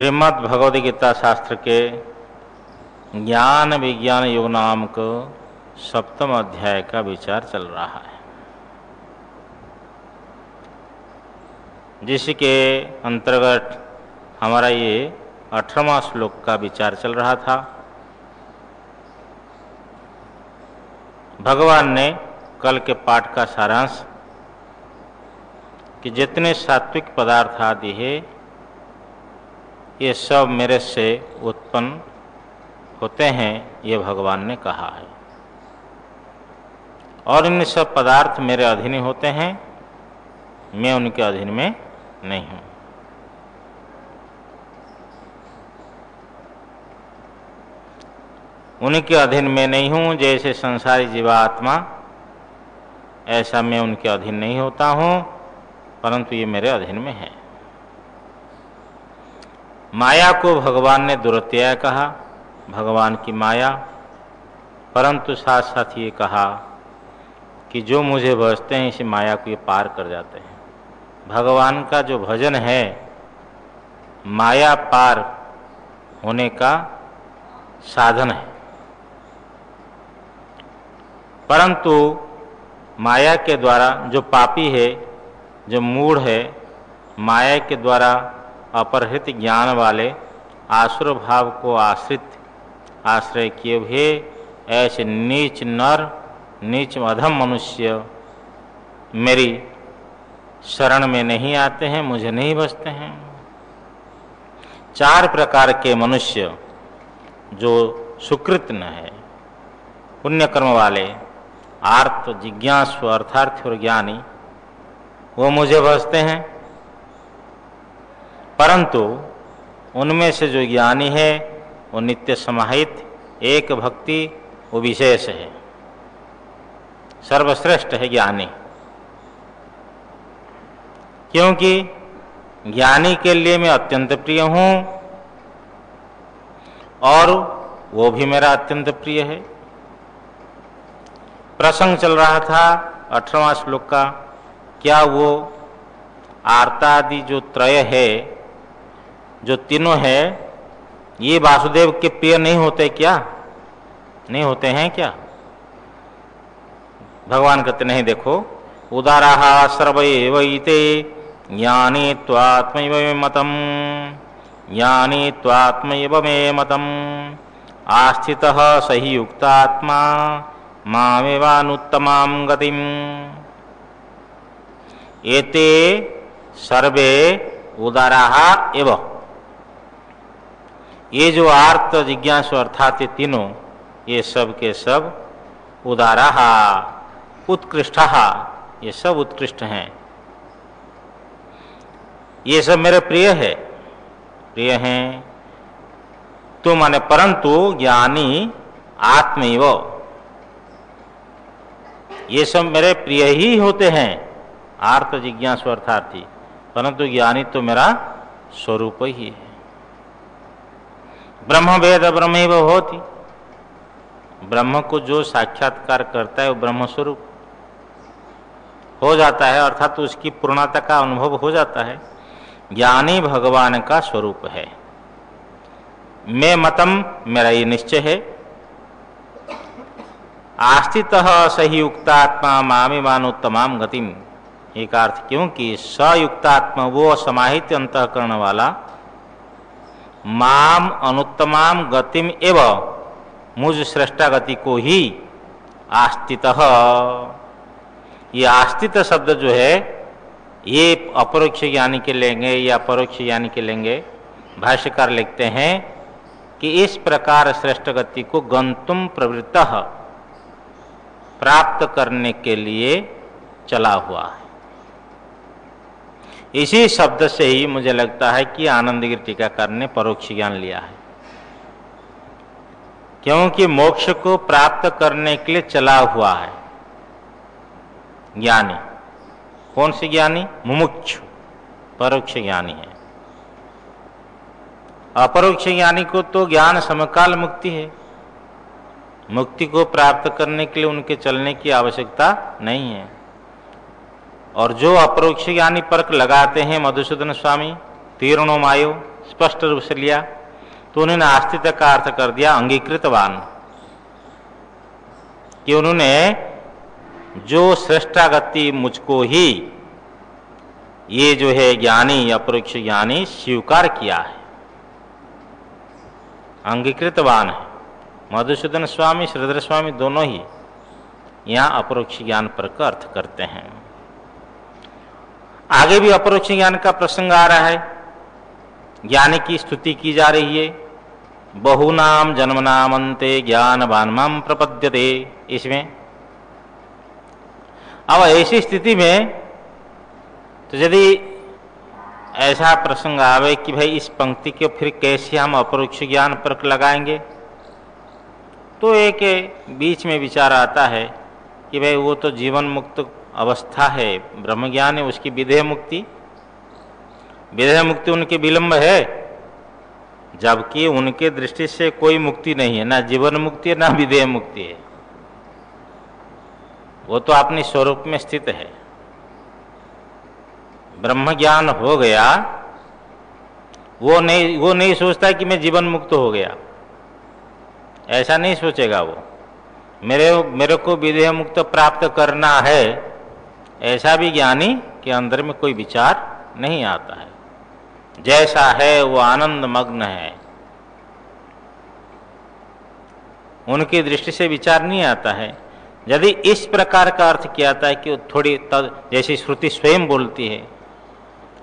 श्रीमद् भगवद गीता शास्त्र के ज्ञान विज्ञान योग नामक 7वें अध्याय का विचार चल रहा है, जिसके अंतर्गत हमारा ये 18वां श्लोक का विचार चल रहा था। भगवान ने कल के पाठ का सारांश कि जितने सात्विक पदार्थ आदि है ये सब मेरे से उत्पन्न होते हैं, ये भगवान ने कहा है, और इन सब पदार्थ मेरे अधीन होते हैं, मैं उनके अधीन में नहीं हूँ। उनके अधीन में नहीं हूँ, जैसे संसारी जीवात्मा ऐसा मैं उनके अधीन नहीं होता हूँ, परंतु ये मेरे अधीन में है। माया को भगवान ने दुरत्यय कहा, भगवान की माया, परंतु साथ साथ ये कहा कि जो मुझे भजते हैं इसी माया को ये पार कर जाते हैं। भगवान का जो भजन है माया पार होने का साधन है, परंतु माया के द्वारा जो पापी है, जो मूढ़ है, माया के द्वारा अपरहित ज्ञान वाले आसुर भाव को आश्रय किए हुए ऐसे नीच नर, नीच अधम मनुष्य मेरी शरण में नहीं आते हैं, मुझे नहीं बसते हैं। 4 प्रकार के मनुष्य जो सुकृतन है, पुण्य कर्म वाले, आर्त, जिज्ञासु, अर्थार्थी और ज्ञानी, वो मुझे बसते हैं। परंतु उनमें से जो ज्ञानी है वो नित्य समाहित एक भक्ति वो विशेष है, सर्वश्रेष्ठ है ज्ञानी, क्योंकि ज्ञानी के लिए मैं अत्यंत प्रिय हूँ और वो भी मेरा अत्यंत प्रिय है। प्रसंग चल रहा था 18वां श्लोक का, क्या वो आर्तादि जो त्रय है, जो तीनों है, ये वासुदेव के प्रिय नहीं होते क्या? नहीं होते हैं क्या? भगवान कहते नहीं, देखो, उदाराः सर्व एव इते ज्ञानी त्वात्मैव मे मतम्, ज्ञानी त्वात्मैव मे मतम्, आस्थितः स हि युक्तात्मा मामेवानुत्तमां गतिम्। एते सर्वे उदाराः एव, ये जो आर्त, जिज्ञासु अर्थात ये तीनों, ये सब के सब उदाराः, उत्कृष्टाः, ये सब उत्कृष्ट हैं, ये सब मेरे प्रिय हैं। तो माने परंतु ज्ञानी आत्मैव, ये सब मेरे प्रिय ही होते हैं, आर्त, जिज्ञासु अर्थार्थी, परंतु ज्ञानी तो मेरा स्वरूप ही है। ब्रह्म वेद ब्रह्मैव होति, ब्रह्म को जो साक्षात्कार करता है वो ब्रह्म स्वरूप हो जाता है, अर्थात तो उसकी पूर्णता का अनुभव हो जाता है। ज्ञानी भगवान का स्वरूप है। मैं मतम, मेरा ये निश्चय है। आस्थितः सही युक्तात्मा मामेवानुत्तमां गतिम, एक अर्थ, क्योंकि सयुक्तात्मा वो समाहित अंतःकरण वाला माम अनुत्तमाम गतिम एव, मुझ श्रेष्ठा गति को ही आस्थितः, ये आस्थित शब्द जो है ये अपरोक्ष ज्ञानी के लेंगे या परोक्ष ज्ञानी के लेंगे। भाष्यकार लिखते हैं कि इस प्रकार श्रेष्ठ गति को गंतुम प्रवृत्तः, प्राप्त करने के लिए चला हुआ है। इसी शब्द से ही मुझे लगता है कि आनंदगिरी टीकाकार ने परोक्ष ज्ञान लिया है, क्योंकि मोक्ष को प्राप्त करने के लिए चला हुआ है ज्ञानी। कौन से ज्ञानी? मुमुक्षु, परोक्ष ज्ञानी है। अपरोक्ष ज्ञानी को तो ज्ञान समकाल मुक्ति है, मुक्ति को प्राप्त करने के लिए उनके चलने की आवश्यकता नहीं है। और जो अपरोक्ष ज्ञानी पर्क लगाते हैं मधुसूदन स्वामी, तीर्णो मायो स्पष्ट रूप से लिया तो उन्होंने आस्तिक का अर्थ कर दिया अंगीकृतवान, कि उन्होंने जो श्रेष्ठागति मुझको ही ये जो है ज्ञानी अपरोक्ष ज्ञानी स्वीकार किया है, अंगीकृतवान है। मधुसूदन स्वामी श्रीधर स्वामी दोनों ही यहाँ अपरोक्ष ज्ञान पर का अर्थ करते हैं। आगे भी अपरोक्ष ज्ञान का प्रसंग आ रहा है, ज्ञानी की स्तुति की जा रही है। बहुनाम जन्मनाम अन्ते ज्ञानवान माम प्रपद्यते। इसमें अब ऐसी स्थिति में तो यदि ऐसा प्रसंग आवे कि भाई इस पंक्ति के फिर कैसे हम अपरोक्ष ज्ञान पर लगाएंगे, तो एक बीच में विचार आता है कि भाई वो तो जीवन मुक्त अवस्था है, ब्रह्म ज्ञान है, उसकी विधेय मुक्ति उनके विलंब है, जबकि उनके दृष्टि से कोई मुक्ति नहीं है, ना जीवन मुक्ति है ना विधेय मुक्ति है, वो तो अपने स्वरूप में स्थित है। ब्रह्म ज्ञान हो गया, वो नहीं सोचता कि मैं जीवन मुक्त हो गया, ऐसा नहीं सोचेगा वो। मेरे को विधेय मुक्त प्राप्त करना है, ऐसा भी ज्ञानी के अंदर में कोई विचार नहीं आता है। जैसा है वो आनंद मग्न है, उनकी दृष्टि से विचार नहीं आता है। यदि इस प्रकार का अर्थ किया जाता है कि थोड़ी जैसी श्रुति स्वयं बोलती है,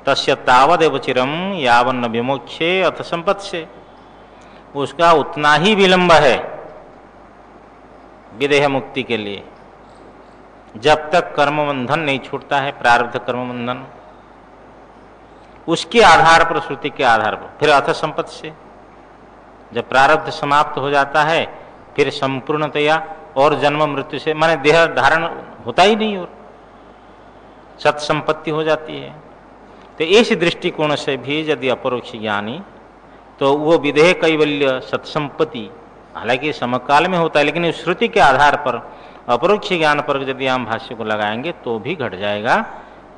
तस्य तावदेव चिरम यावन्न विमोक्षे अथ संपत्स्य, उसका उतना ही विलंब है विदेह मुक्ति के लिए, जब तक कर्म बंधन नहीं छूटता है, प्रारब्ध कर्म बंधन, उसके आधार पर, श्रुति के आधार पर। फिर अथ संपत्ति से जब प्रारब्ध समाप्त हो जाता है, फिर संपूर्णतया और जन्म मृत्यु से माने देह धारण होता ही नहीं और सत्संपत्ति हो जाती है। तो इस दृष्टिकोण से भी यदि अपरोक्ष ज्ञानी, तो वो विदेह कैवल्य सत्संपत्ति हालांकि समकाल में होता है, लेकिन इस श्रुति के आधार पर अपरोक्ष ज्ञान पर यदि हम भाष्य को लगाएंगे तो भी घट जाएगा,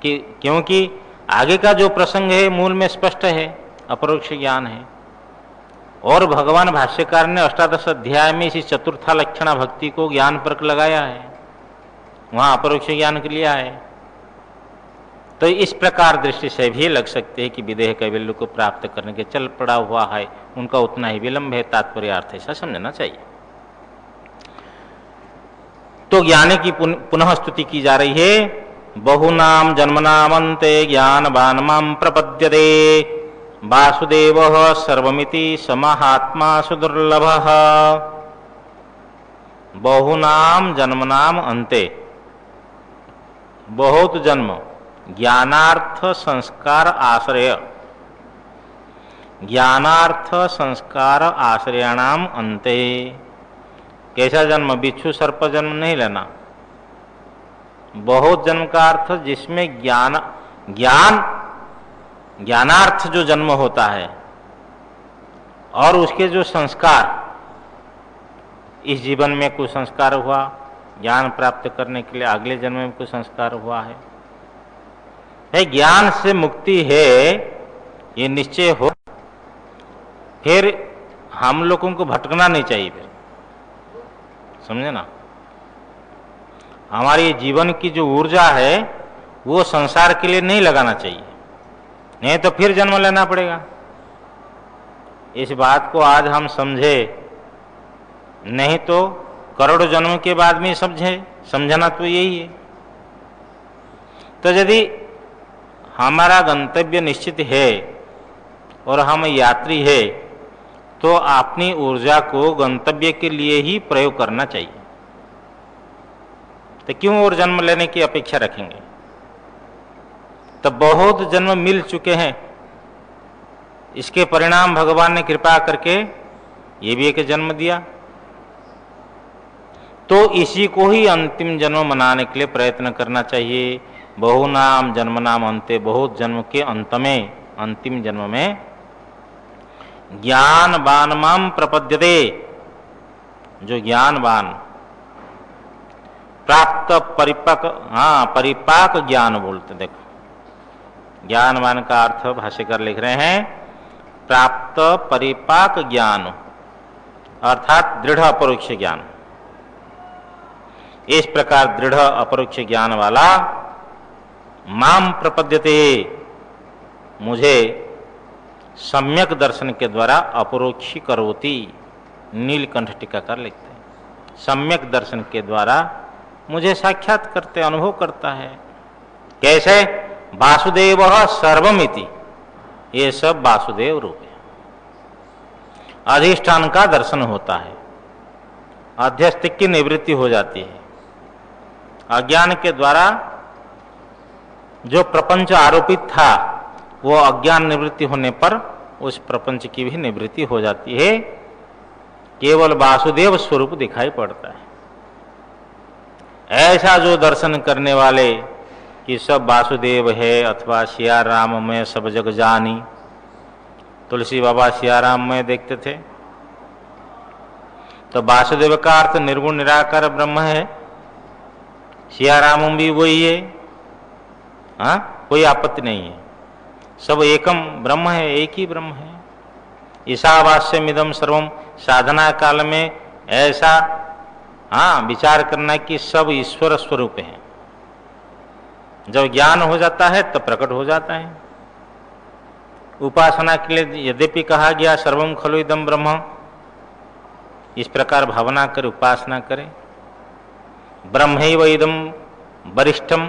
कि क्योंकि आगे का जो प्रसंग है मूल में स्पष्ट है, अपरोक्ष ज्ञान है। और भगवान भाष्यकार ने अष्टादश अध्याय में इसी चतुर्था लक्षणा भक्ति को ज्ञान पर लगाया है, वहां अपरोक्ष ज्ञान के लिया है। तो इस प्रकार दृष्टि से भी लग सकते हैं कि विदेह कैवल्य को प्राप्त करने के चल पड़ा हुआ है, उनका उतना ही विलंब है, तात्पर्य अर्थ ऐसा समझना चाहिए। तो ज्ञानी की पुनः स्तुति की जा रही है। बहुनाम जन्मनामन्ते ज्ञानवान् मां प्रपद्यते वासुदेवः सर्वमिति समहात्मा सुदुर्लभः। बहुनाम जन्मनाम अन्ते, बहुत जन्म ज्ञानार्थ संस्कार आश्रय, ज्ञानार्थ संस्कार आश्रयाणाम अन्ते। कैसा जन्म? बिच्छू सर्प जन्म नहीं लेना। बहुत जन्म का अर्थ जिसमें ज्ञानार्थ जो जन्म होता है और उसके जो संस्कार, इस जीवन में कोई संस्कार हुआ, ज्ञान प्राप्त करने के लिए अगले जन्म में कोई संस्कार हुआ है, ज्ञान से मुक्ति है ये निश्चय हो, फिर हम लोगों को भटकना नहीं चाहिए। फिर समझे ना, हमारी जीवन की जो ऊर्जा है वो संसार के लिए नहीं लगाना चाहिए, नहीं तो फिर जन्म लेना पड़ेगा। इस बात को आज हम समझे, नहीं तो करोड़ों जन्म के बाद में समझना तो यही है। तो यदि हमारा गंतव्य निश्चित है और हम यात्री है, तो अपनी ऊर्जा को गंतव्य के लिए ही प्रयोग करना चाहिए। तो क्यों और जन्म लेने की अपेक्षा रखेंगे? तो बहुत जन्म मिल चुके हैं, इसके परिणाम भगवान ने कृपा करके ये भी एक जन्म दिया, तो इसी को ही अंतिम जन्म मनाने के लिए प्रयत्न करना चाहिए। बहुनाम जन्मनाम अंते, बहुत जन्म के अंत में, अंतिम जन्म में ज्ञानवान माम प्रपद्यते, जो ज्ञानवान प्राप्त परिपाक ज्ञान बोलते। देखो ज्ञानवान का अर्थ भाष्यकार लिख रहे हैं, प्राप्त परिपाक ज्ञान अर्थात दृढ़ अपरोक्ष ज्ञान, इस प्रकार दृढ़ अपरोक्ष ज्ञान वाला माम प्रपद्यते, मुझे सम्यक दर्शन के द्वारा अपरोक्षी करोति। नीलकंठ टीकाकार लिखते हैं, सम्यक दर्शन के द्वारा मुझे साक्षात करते, अनुभव करता है। कैसे? वासुदेव सर्वमिति, ये सब वासुदेव रूप है। अधिष्ठान का दर्शन होता है, अध्यस्तिक की निवृत्ति हो जाती है। अज्ञान के द्वारा जो प्रपंच आरोपित था, वो अज्ञान निवृत्ति होने पर उस प्रपंच की भी निवृत्ति हो जाती है। केवल वासुदेव स्वरूप दिखाई पड़ता है। ऐसा जो दर्शन करने वाले कि सब वासुदेव है अथवा सिया राम में सब जग जानी, तुलसी बाबा सिया राम में देखते थे, तो वासुदेव का अर्थ निर्गुण निराकार ब्रह्म है, सिया राम भी वही है। हाँ, कोई आपत्ति नहीं है, सब एकम ब्रह्म है, एक ही ब्रह्म है। ईशावास्यमिदं सर्वम, साधना काल में ऐसा विचार करना कि सब ईश्वर स्वरूप है। जब ज्ञान हो जाता है तब प्रकट हो जाता है। उपासना के लिए यद्यपि कहा गया सर्वम खलु इदं ब्रह्म, इस प्रकार भावना कर उपासना करें। ब्रह्मैव इदं वरिष्ठम,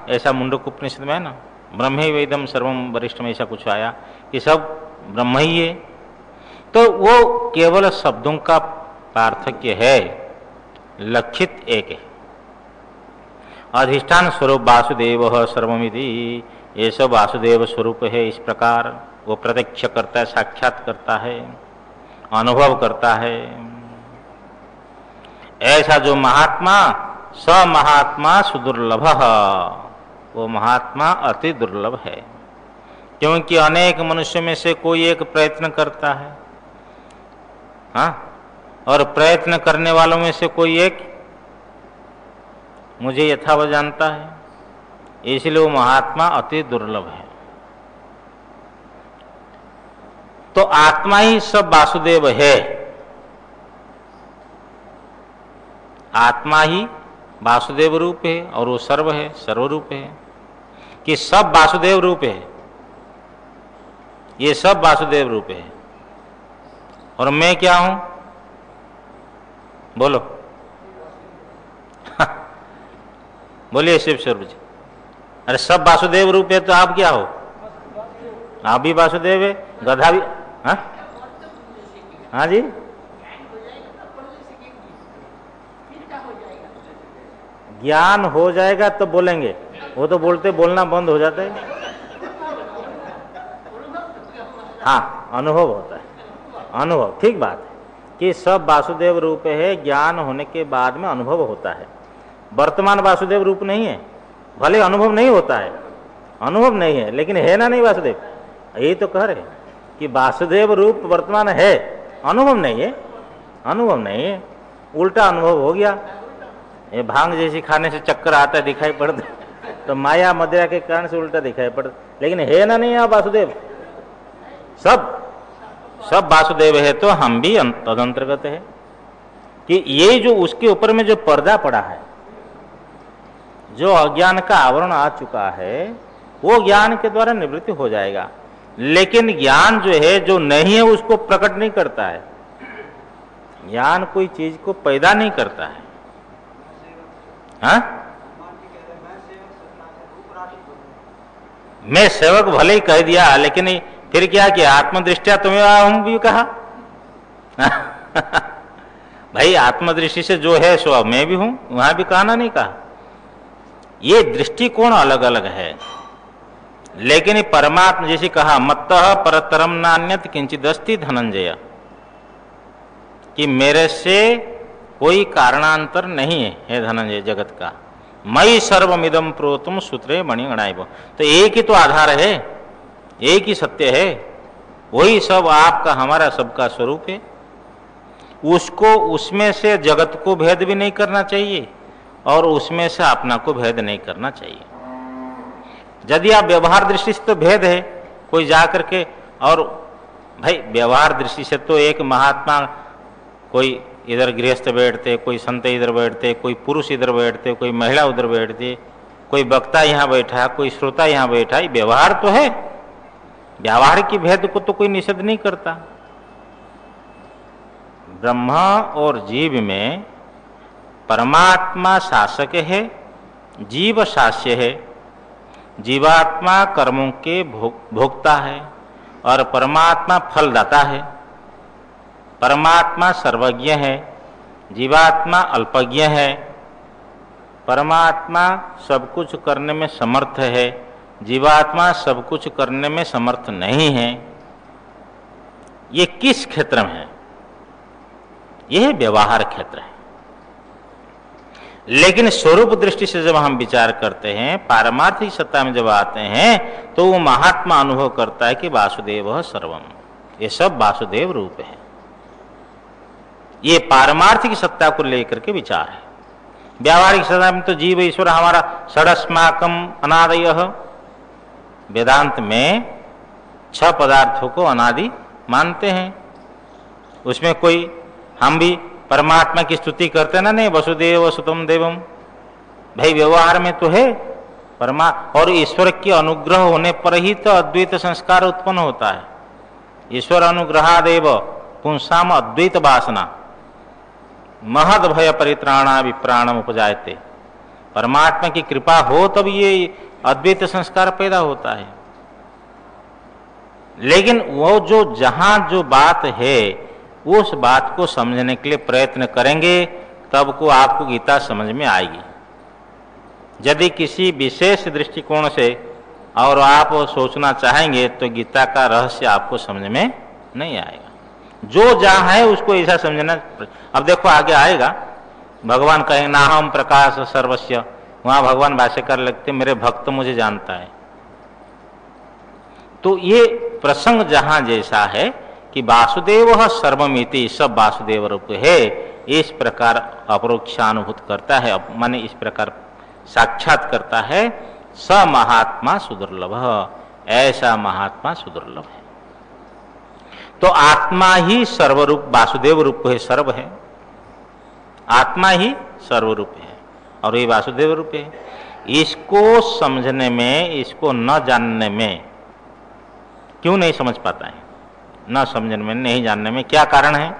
ऐसा मुंडक उपनिषद में है ना, ब्रह्मैव इदं सर्वम वरिष्ठम, ऐसा कुछ आया कि सब ब्रह्म ही है। तो वो केवल शब्दों का पार्थक्य है, लक्षित एक है। अधिष्ठान स्वरूप वासुदेव सर्वमिति, ये सब वासुदेव स्वरूप है। इस प्रकार वो प्रत्यक्ष करता है, साक्षात करता है, अनुभव करता है। ऐसा जो महात्मा, स महात्मा सुदुर्लभ, वो महात्मा अति दुर्लभ है। क्योंकि अनेक मनुष्यों में से कोई एक प्रयत्न करता है, और प्रयत्न करने वालों में से कोई एक मुझे यथावत जानता है, इसलिए वो महात्मा अति दुर्लभ है। तो आत्मा ही सब वासुदेव है, आत्मा ही वासुदेव रूप है और वो सर्व है, सर्वरूप है। कि सब वासुदेव रूप है, ये सब वासुदेव रूप है। और मैं क्या हूं? बोलो बोलिए शिव स्वरूप जी। अरे सब वासुदेव रूप है तो आप क्या हो? आप भी वासुदेव है, गधा भी। हाँ जी, ज्ञान हो जाएगा तो बोलेंगे, वो तो बोलते बोलना बंद हो जाता है। हाँ, अनुभव होता है, अनुभव, ठीक बात है कि सब वासुदेव रूप है। ज्ञान होने के बाद में अनुभव होता है। वर्तमान वासुदेव रूप नहीं है, भले अनुभव नहीं होता है, अनुभव नहीं है, लेकिन है ना नहीं वासुदेव। यही तो कह रहे कि वासुदेव रूप वर्तमान है, अनुभव नहीं है, अनुभव नहीं है, उल्टा अनुभव हो गया। ये भांग जैसी खाने से चक्कर आता है, दिखाई पड़ता, तो माया मदिरा के कारण से उल्टा दिखाई पड़ता, लेकिन है ना नहीं आप वासुदेव। सब वासुदेव है तो हम भी तदंतर्गत है। कि ये जो उसके ऊपर में जो पर्दा पड़ा है, जो अज्ञान का आवरण आ चुका है, वो ज्ञान के द्वारा निवृत्ति हो जाएगा। लेकिन ज्ञान जो है, जो नहीं है, उसको प्रकट नहीं करता है। ज्ञान कोई चीज को पैदा नहीं करता है। मैं सेवक भले ही कह दिया, लेकिन फिर क्या किया? आत्मदृष्टिया तुम्हें हम भी कहा। भाई आत्मदृष्टि से जो है सो मैं भी हूं, वहां भी कहना नहीं कहा। ये दृष्टिकोण अलग अलग है। लेकिन परमात्मा जैसे कहा, मत्तः परतरम नान्यत किंचिदस्ति धनंजय, कि मेरे से कोई कारणांतर नहीं है धनंजय जगत का। मई सर्वमिदं प्रोतुम सूत्रे मणिगणाइव, तो एक ही तो आधार है, एक ही सत्य है, वही सब आपका हमारा सबका स्वरूप है। उसको, उसमें से जगत को भेद भी नहीं करना चाहिए और उसमें से अपना को भेद नहीं करना चाहिए। यदि आप व्यवहार दृष्टि से तो भेद है, कोई जा करके और भाई व्यवहार दृष्टि से तो एक महात्मा, कोई इधर गृहस्थ बैठते, कोई संत इधर बैठते, कोई पुरुष इधर बैठते, कोई महिला उधर बैठती, कोई वक्ता यहाँ बैठा, कोई श्रोता यहाँ बैठा, ये व्यवहार तो है। व्यवहार की भेद को तो कोई निषेध नहीं करता। ब्रह्मा और जीव में परमात्मा शासक है, जीव शास्य है। जीवात्मा कर्मों के भोक्ता है और परमात्मा फलदाता है। परमात्मा सर्वज्ञ है, जीवात्मा अल्पज्ञ है। परमात्मा सब कुछ करने में समर्थ है, जीवात्मा सब कुछ करने में समर्थ नहीं है। ये किस क्षेत्र में है? यह व्यवहार क्षेत्र है। लेकिन स्वरूप दृष्टि से जब हम विचार करते हैं, पारमार्थिक सत्ता में जब आते हैं, तो वो महात्मा अनुभव करता है कि वासुदेव सर्वम, ये सब वासुदेव रूप है। ये पारमार्थिक सत्ता को लेकर के विचार है। व्यावहारिक सत्ता में तो जीव ईश्वर हमारा षडस्माकम अनादय, वेदांत में 6 पदार्थों को अनादि मानते हैं। उसमें कोई, हम भी परमात्मा की स्तुति करते ना, नहीं वसुदेव सुतम देवम, भाई व्यवहार में तो है और ईश्वर के अनुग्रह होने पर ही तो अद्वैत संस्कार उत्पन्न होता है। ईश्वर अनुग्रहादेव पुंसाम अद्वैत वासना महद भय परित्राणा विप्राणम उपजायते। परमात्मा की कृपा हो तब ये अद्वैत संस्कार पैदा होता है। लेकिन वो जो जहां जो बात है, उस बात को समझने के लिए प्रयत्न करेंगे, तब को आपको गीता समझ में आएगी। यदि किसी विशेष दृष्टिकोण से और आप सोचना चाहेंगे, तो गीता का रहस्य आपको समझ में नहीं आएगा। जो जहां है उसको ऐसा समझना। अब देखो आगे आएगा, भगवान कहेंगे नाहम प्रकाश सर्वस्य, वहां भगवान भाष्यकार लगते मेरे भक्त मुझे जानता है। तो ये प्रसंग जहां जैसा है कि वासुदेव सर्वमिति, सब वासुदेव रूप है, इस प्रकार अपरोक्षानुभूत करता है, माने इस प्रकार साक्षात करता है। स महात्मा सुदुर्लभ, ऐसा महात्मा सुदुर्लभ है। तो आत्मा ही सर्वरूप वासुदेव रूप है, सर्व है। आत्मा ही सर्वरूप है और ये वासुदेव रूप है। इसको समझने में, इसको न जानने में क्यों नहीं समझ पाता है? न समझने में, नहीं जानने में क्या कारण है?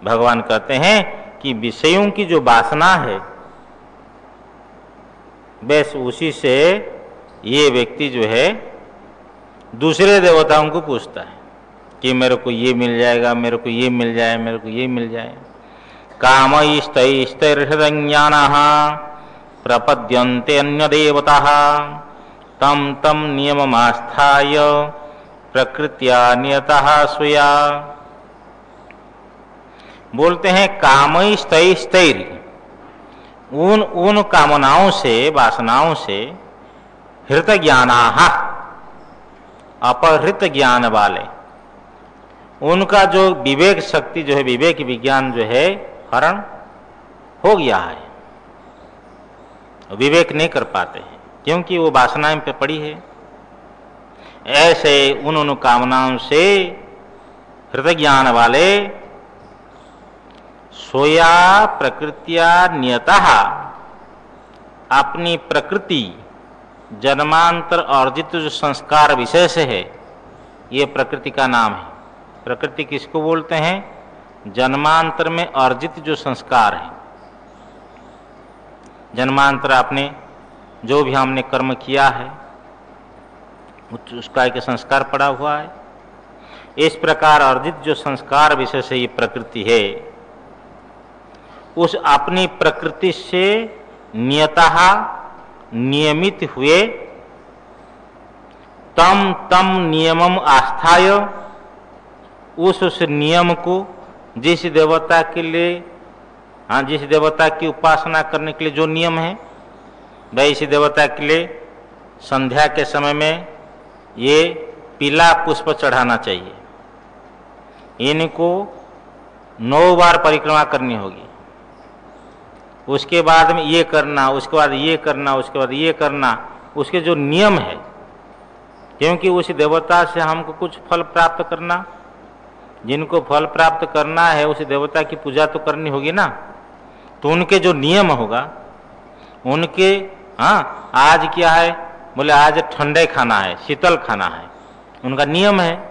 भगवान कहते हैं कि विषयों की जो वासना है, बस उसी से ये व्यक्ति जो है दूसरे देवताओं को पूछता है कि मेरे को ये मिल जाएगा, मेरे को ये मिल जाए, मेरे को ये मिल जाए। कामैस्तैस्तैर्हृदज्ञानः प्रपद्यन्ते अन्य देवताः तम तम नियममास्थाय प्रकृत्या नियतः स्वया। बोलते हैं कामैस्तैस्तैर, उन कामनाओं से, वासनाओं से, हृत ज्ञानाः, अपहृत ज्ञान वाले, उनका जो विवेक शक्ति जो है, विवेक विज्ञान जो है हरण हो गया है। विवेक नहीं कर पाते हैं क्योंकि वो वासनाएं पे पड़ी है। ऐसे उन कामनाओं से हृदय ज्ञान वाले सोया प्रकृतिया नियतः, अपनी प्रकृति जन्मांतर अर्जित जो संस्कार विशेष है, ये प्रकृति का नाम है। प्रकृति किसको बोलते हैं? जन्मांतर में अर्जित जो संस्कार है। जन्मांतर आपने जो भी हमने कर्म किया है उसका एक संस्कार पड़ा हुआ है। इस प्रकार अर्जित जो संस्कार विशेष ये प्रकृति है, उस अपनी प्रकृति से नियतः नियमित हुए तम तम नियमम आस्थाय, उस नियम को जिस देवता के लिए, जिस देवता की उपासना करने के लिए जो नियम है, भाई इसी देवता के लिए संध्या के समय में ये पीला पुष्प चढ़ाना चाहिए, इनको 9 बार परिक्रमा करनी होगी, उसके बाद में ये करना, उसके बाद ये करना, उसके बाद ये करना, उसके जो नियम है क्योंकि उस देवता से हमको कुछ फल प्राप्त करना, जिनको फल प्राप्त करना है उस देवता की पूजा तो करनी होगी ना। तो उनके जो नियम होगा उनके, हाँ आज क्या है, बोले आज ठंडे खाना है, शीतल खाना है, उनका नियम है।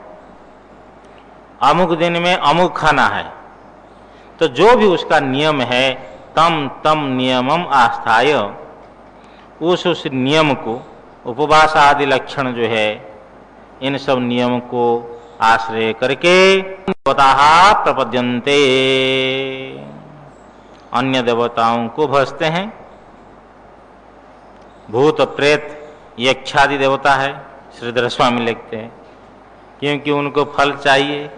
अमुक दिन में अमुक खाना है, तो जो भी उसका नियम है तम तम नियमम आस्थाय, उस नियम को, उपवास आदि लक्षण जो है इन सब नियम को आश्रय करके देवता प्रपद्यन्ते, अन्य देवताओं को भजते हैं। भूत प्रेत यक्षादि देवता है, श्रीधर स्वामी लिखते हैं, क्योंकि उनको फल चाहिए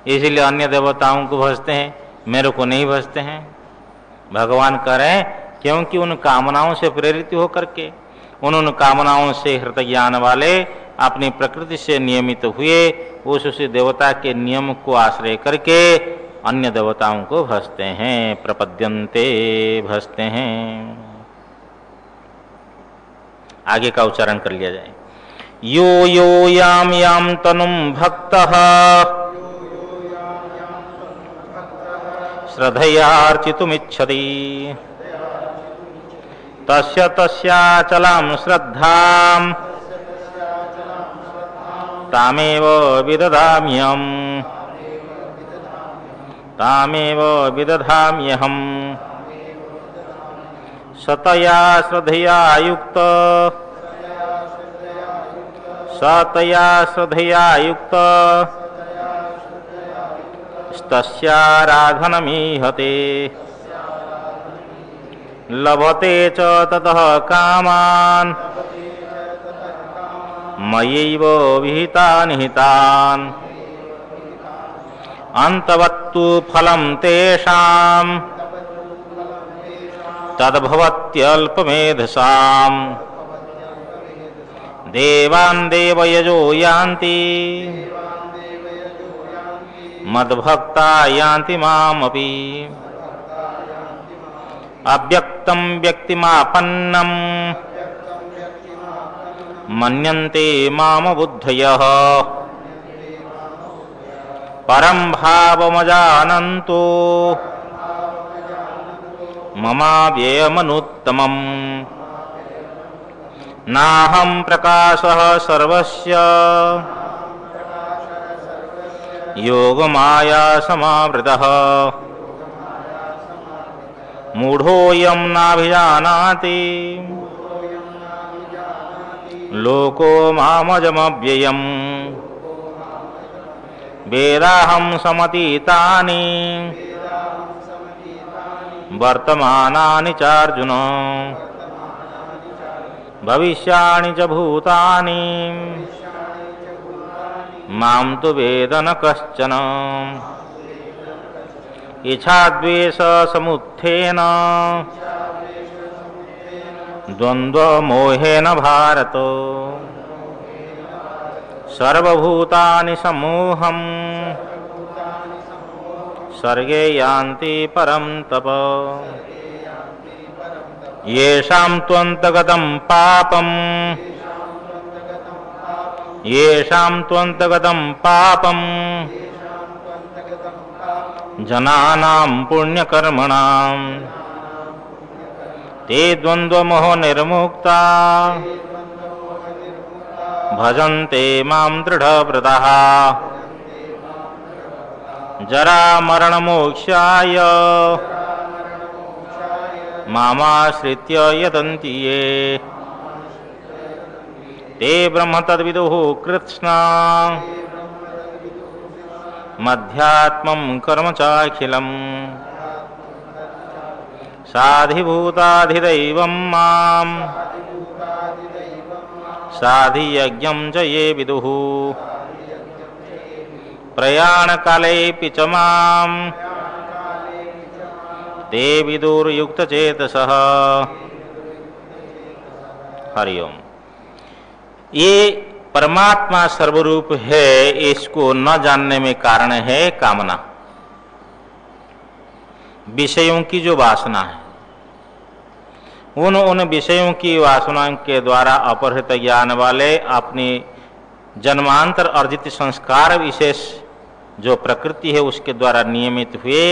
इसलिए अन्य देवताओं को भजते हैं, मेरे को नहीं भजते हैं। भगवान कह रहे हैं क्योंकि उन कामनाओं से प्रेरित होकर के, उन कामनाओं से हृदय ज्ञान वाले अपनी प्रकृति से नियमित हुए, उस देवता के नियम को आश्रय करके अन्य देवताओं को भजते हैं, प्रपद्यन्ते भजते हैं। आगे का उच्चारण कर लिया जाए। यो यो याम याम तनुम भक्तः श्रद्धयार्चितुमिच्छति तस्य तस्याचलां श्रद्धां तामेव विदधाम्यहम्, तामेव विदधाम्यहम्। सतया श्रद्धया युक्त, सतया श्रद्धया युक्त तस्याराधनमीहते, लभते च ततः कामान् मयैव विहितान् निहितान्। अन्तवत्तु फलं तेषां तद्भवत्यल्पमेधसाम्। देवान् देवयजो यान्ति मद्भक्ता यान्ति मामपि। अव्यक्तं व्यक्तिमापन्नं मन्यन्ते माम बुद्धयः। परं भावमजानन्तो ममाव्ययमनुत्तमम्। नाहं प्रकाशः सर्वस्य योगमाया समावृतः। मूढोऽयं नाभिजानाति लोको मामजमव्ययम्। वेदाहं समतीतानि वर्तमानानि चार्जुन। भविष्याणि च भूतानि मां तु वेद न कश्चन। इच्छाद्वेष समुत्थेन द्वन्द्वमोहेन भारत। सर्वभूतानि सम्मोहं सर्गे यान्ति परं तप। येषां त्वन्तगतं पापं, येषां त्वन्तगतं पापं जनानां पुण्यकर्मणां ते द्वन्द्वमोह निर्मुक्ता भजन्ते मां दृढव्रताः। जरामरणमोक्षाय मामाश्रित्य यतन्ति ये ते ब्रह्म तद्विदुः कृत्स्ना मध्यात्मं कर्म चाखिलम्। साधिभूताधिदैवं मां साधियज्ञं च ये विदुः। प्रयाणकालेऽपि च मां ते विदुर्युक्तचेतसः। हरि ओम। ये परमात्मा सर्वरूप है, इसको न जानने में कारण है कामना, विषयों की जो वासना है। उन विषयों की वासना के द्वारा अपहृत ज्ञान वाले अपनी जन्मांतर अर्जित संस्कार विशेष जो प्रकृति है उसके द्वारा नियमित हुए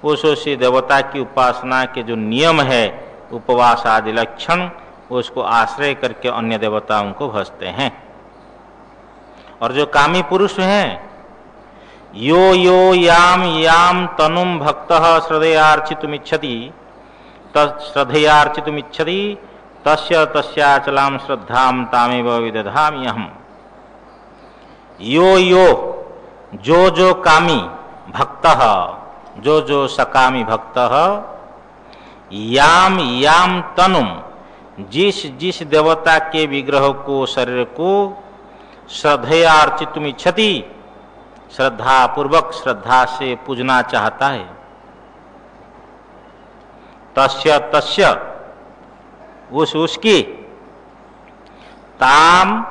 उसी देवता की उपासना के जो नियम है, उपवास आदि लक्षण, उसको आश्रय करके अन्य देवताओं को भजते हैं। और जो कामी पुरुष हैं, यो यो याम याम तनुम भक्तः श्रद्धयार्चितुमिच्छति श्रद्धयार्चितुमिच्छति तस्य तस्याचलां श्रद्धां तामेव विदधामि अहम्। यो यो जो कामी भक्तः, जो सकामी भक्तः, याम याम तनुम, जिस देवता के विग्रह को, शरीर को श्रद्धया अर्चितुमिच्छति, श्रद्धा पूर्वक श्रद्धा से पूजना चाहता है, तस्य उसकी ताम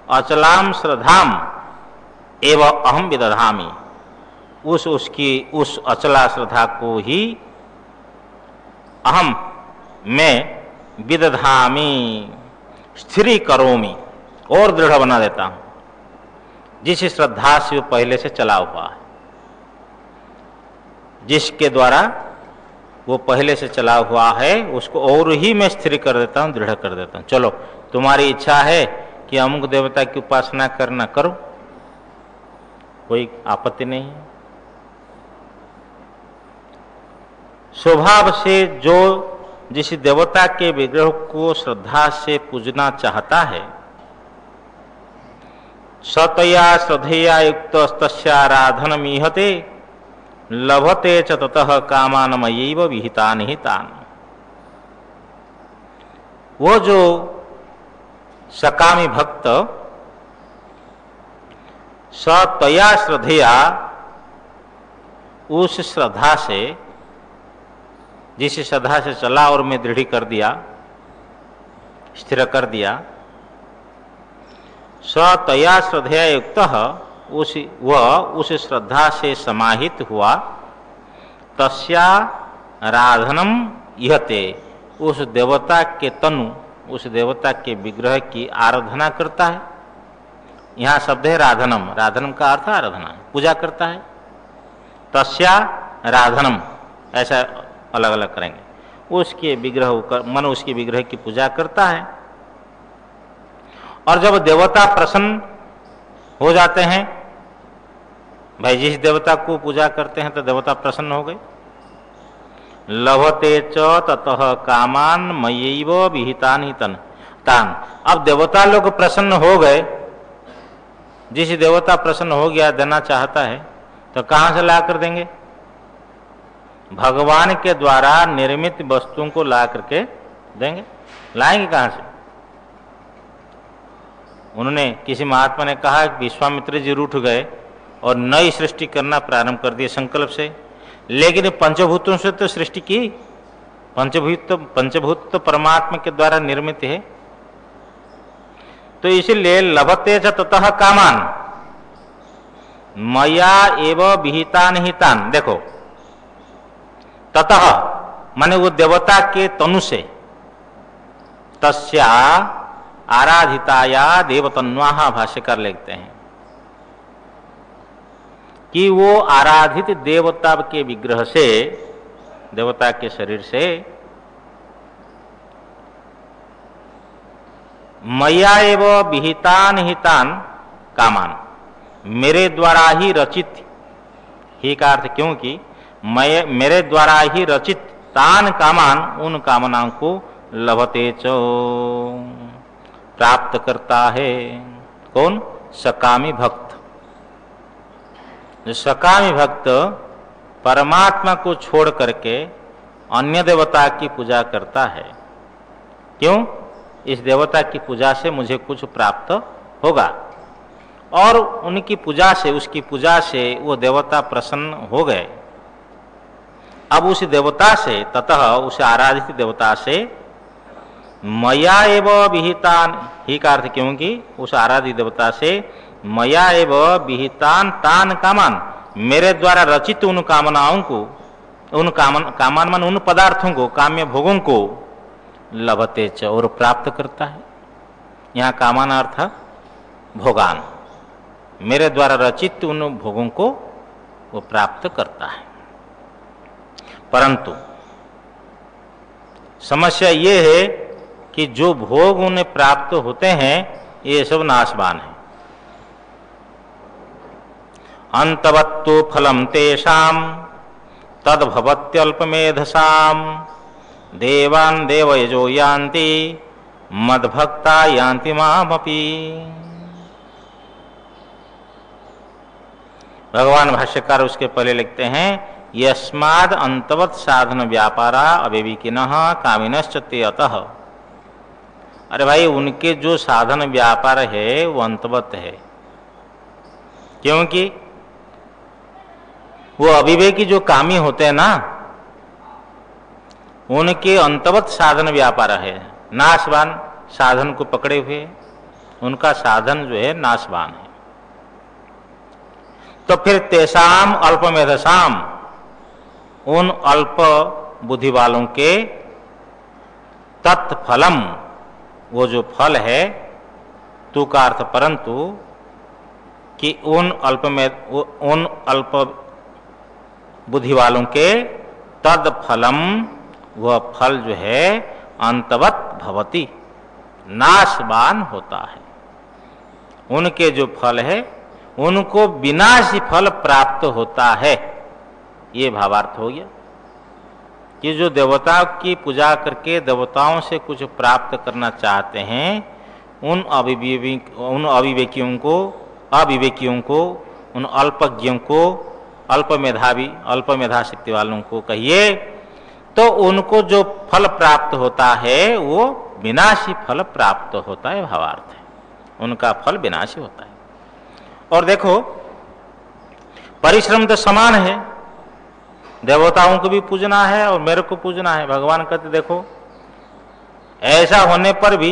अचलाम श्रद्धाम एव अहम विदधामि, उस अचला श्रद्धा को ही अहम मैं विदधामि स्थिरी करोमि और दृढ़ बना देता हूं। जिस श्रद्धा से वो पहले से चला हुआ है, जिसके द्वारा वो पहले से चला हुआ है, उसको और ही मैं स्थिर कर देता हूं, दृढ़ कर देता हूं। चलो तुम्हारी इच्छा है कि अमुक देवता की उपासना करना, करो, कोई आपत्ति नहीं है। स्वभाव से जो जिस देवता के विग्रह को श्रद्धा से पूजना चाहता है, सतया श्रद्धया युक्त तस्याराधनमीहते लभते च ततः कामानमयैव विहितान हि तान। वो जो सकामी भक्त सतया श्रद्धया, उस श्रद्धा से, जिस श्रद्धा से चला और मैं दृढ़ कर दिया, स्थिर कर दिया, सतया श्रद्धया युक्त, उस श्रद्धा से समाहित हुआ, तस्या आराधनम इहते, उस देवता के तनु, उस देवता के विग्रह की आराधना करता है। यहाँ शब्द है राधनम, राधनम का अर्थ आराधना, पूजा करता है। तस्या राधनम, ऐसा अलग अलग करेंगे, उसके विग्रह मन उसके विग्रह की पूजा करता है। और जब देवता प्रसन्न हो जाते हैं, भाई जिस देवता को पूजा करते हैं तो देवता प्रसन्न हो गए, लभते च ततः कामान मयैव विहितानि तान। अब देवता लोग प्रसन्न हो गए, जिस देवता प्रसन्न हो गया, देना चाहता है, तो कहां से ला कर देंगे? भगवान के द्वारा निर्मित वस्तुओं को ला करके देंगे। लाएंगे कहां से? उन्होंने, किसी महात्मा ने कहा कि विश्वामित्र जी रूठ गए और नई सृष्टि करना प्रारंभ कर दिए संकल्प से, लेकिन पंचभूतों से तो सृष्टि की, पंचभूत तो परमात्मा के द्वारा निर्मित है। तो इसलिए लभते च ततः कामान मया एव विहितान हि तान। देखो, ततः माने वो देवता के तनु से, तस्या आराधिताया देवतन्वाहा, भाष्यकार लिखते हैं कि वो आराधित देवता के विग्रह से, देवता के शरीर से, मया एव विहितान हितान कामान, मेरे द्वारा ही रचित, ही का अर्थ क्योंकि मेरे द्वारा ही रचित तान कामान, उन कामनाओं को लभते चो, प्राप्त करता है। कौन? सकामी भक्त। जो सकामी भक्त परमात्मा को छोड़ करके अन्य देवता की पूजा करता है, क्यों? इस देवता की पूजा से मुझे कुछ प्राप्त होगा, और उनकी पूजा से, उसकी पूजा से वो देवता प्रसन्न हो गए। अब उस देवता से, ततः उस आराधित देवता से, मया एव विहितान, ही का अर्थ क्योंकि उस आराधित देवता से मया एव विहितान तान कामान, मेरे द्वारा रचित उन कामनाओं को, उन कामान मान उन पदार्थों को, काम्य भोगों को, लभते च, और प्राप्त करता है। यहाँ कामान अर्थ भोगान, मेरे द्वारा रचित उन भोगों को वो प्राप्त करता है। परंतु समस्या ये है कि जो भोग उन्हें प्राप्त होते हैं ये सब नाशवान है। अंतवत्तु फलम तेषाम तद्भवत्यल्पमेधसाम देवान् देवयजो यान्ति मद्भक्ता यान्ति मामपि। भगवान भाष्यकार उसके पहले लिखते हैं यस्माद् अंतवत् साधन व्यापारा अविवेकिनः कामिनश्च ते अतः। अरे भाई, उनके जो साधन व्यापार है वो अंतवत है, क्योंकि वो अविवेकी जो कामी होते हैं ना, उनके अंतवत साधन व्यापार है, नाशवान साधन को पकड़े हुए, उनका साधन जो है नाशवान है। तो फिर तेषाम अल्पमेधसाम, उन अल्प बुद्धि वालों के तत्फलम, वो जो फल है, तू का अर्थ परंतु, कि उन अल्प बुद्धि वालों के तद फलम, वह फल जो है अंतवत भवति, नाशवान होता है। उनके जो फल है उनको विनाशी फल प्राप्त होता है। ये भावार्थ हो गया कि जो देवताओं की पूजा करके देवताओं से कुछ प्राप्त करना चाहते हैं, उन अविवेकियों को, उन अल्पज्ञों को, अल्प मेधा शक्ति वालों को कहिए, तो उनको जो फल प्राप्त होता है वो विनाशी फल प्राप्त होता है। भावार्थ है, उनका फल विनाशी होता है। और देखो, परिश्रम तो समान है, देवताओं को भी पूजना है और मेरे को पूजना है। भगवान कहते देखो, ऐसा होने पर भी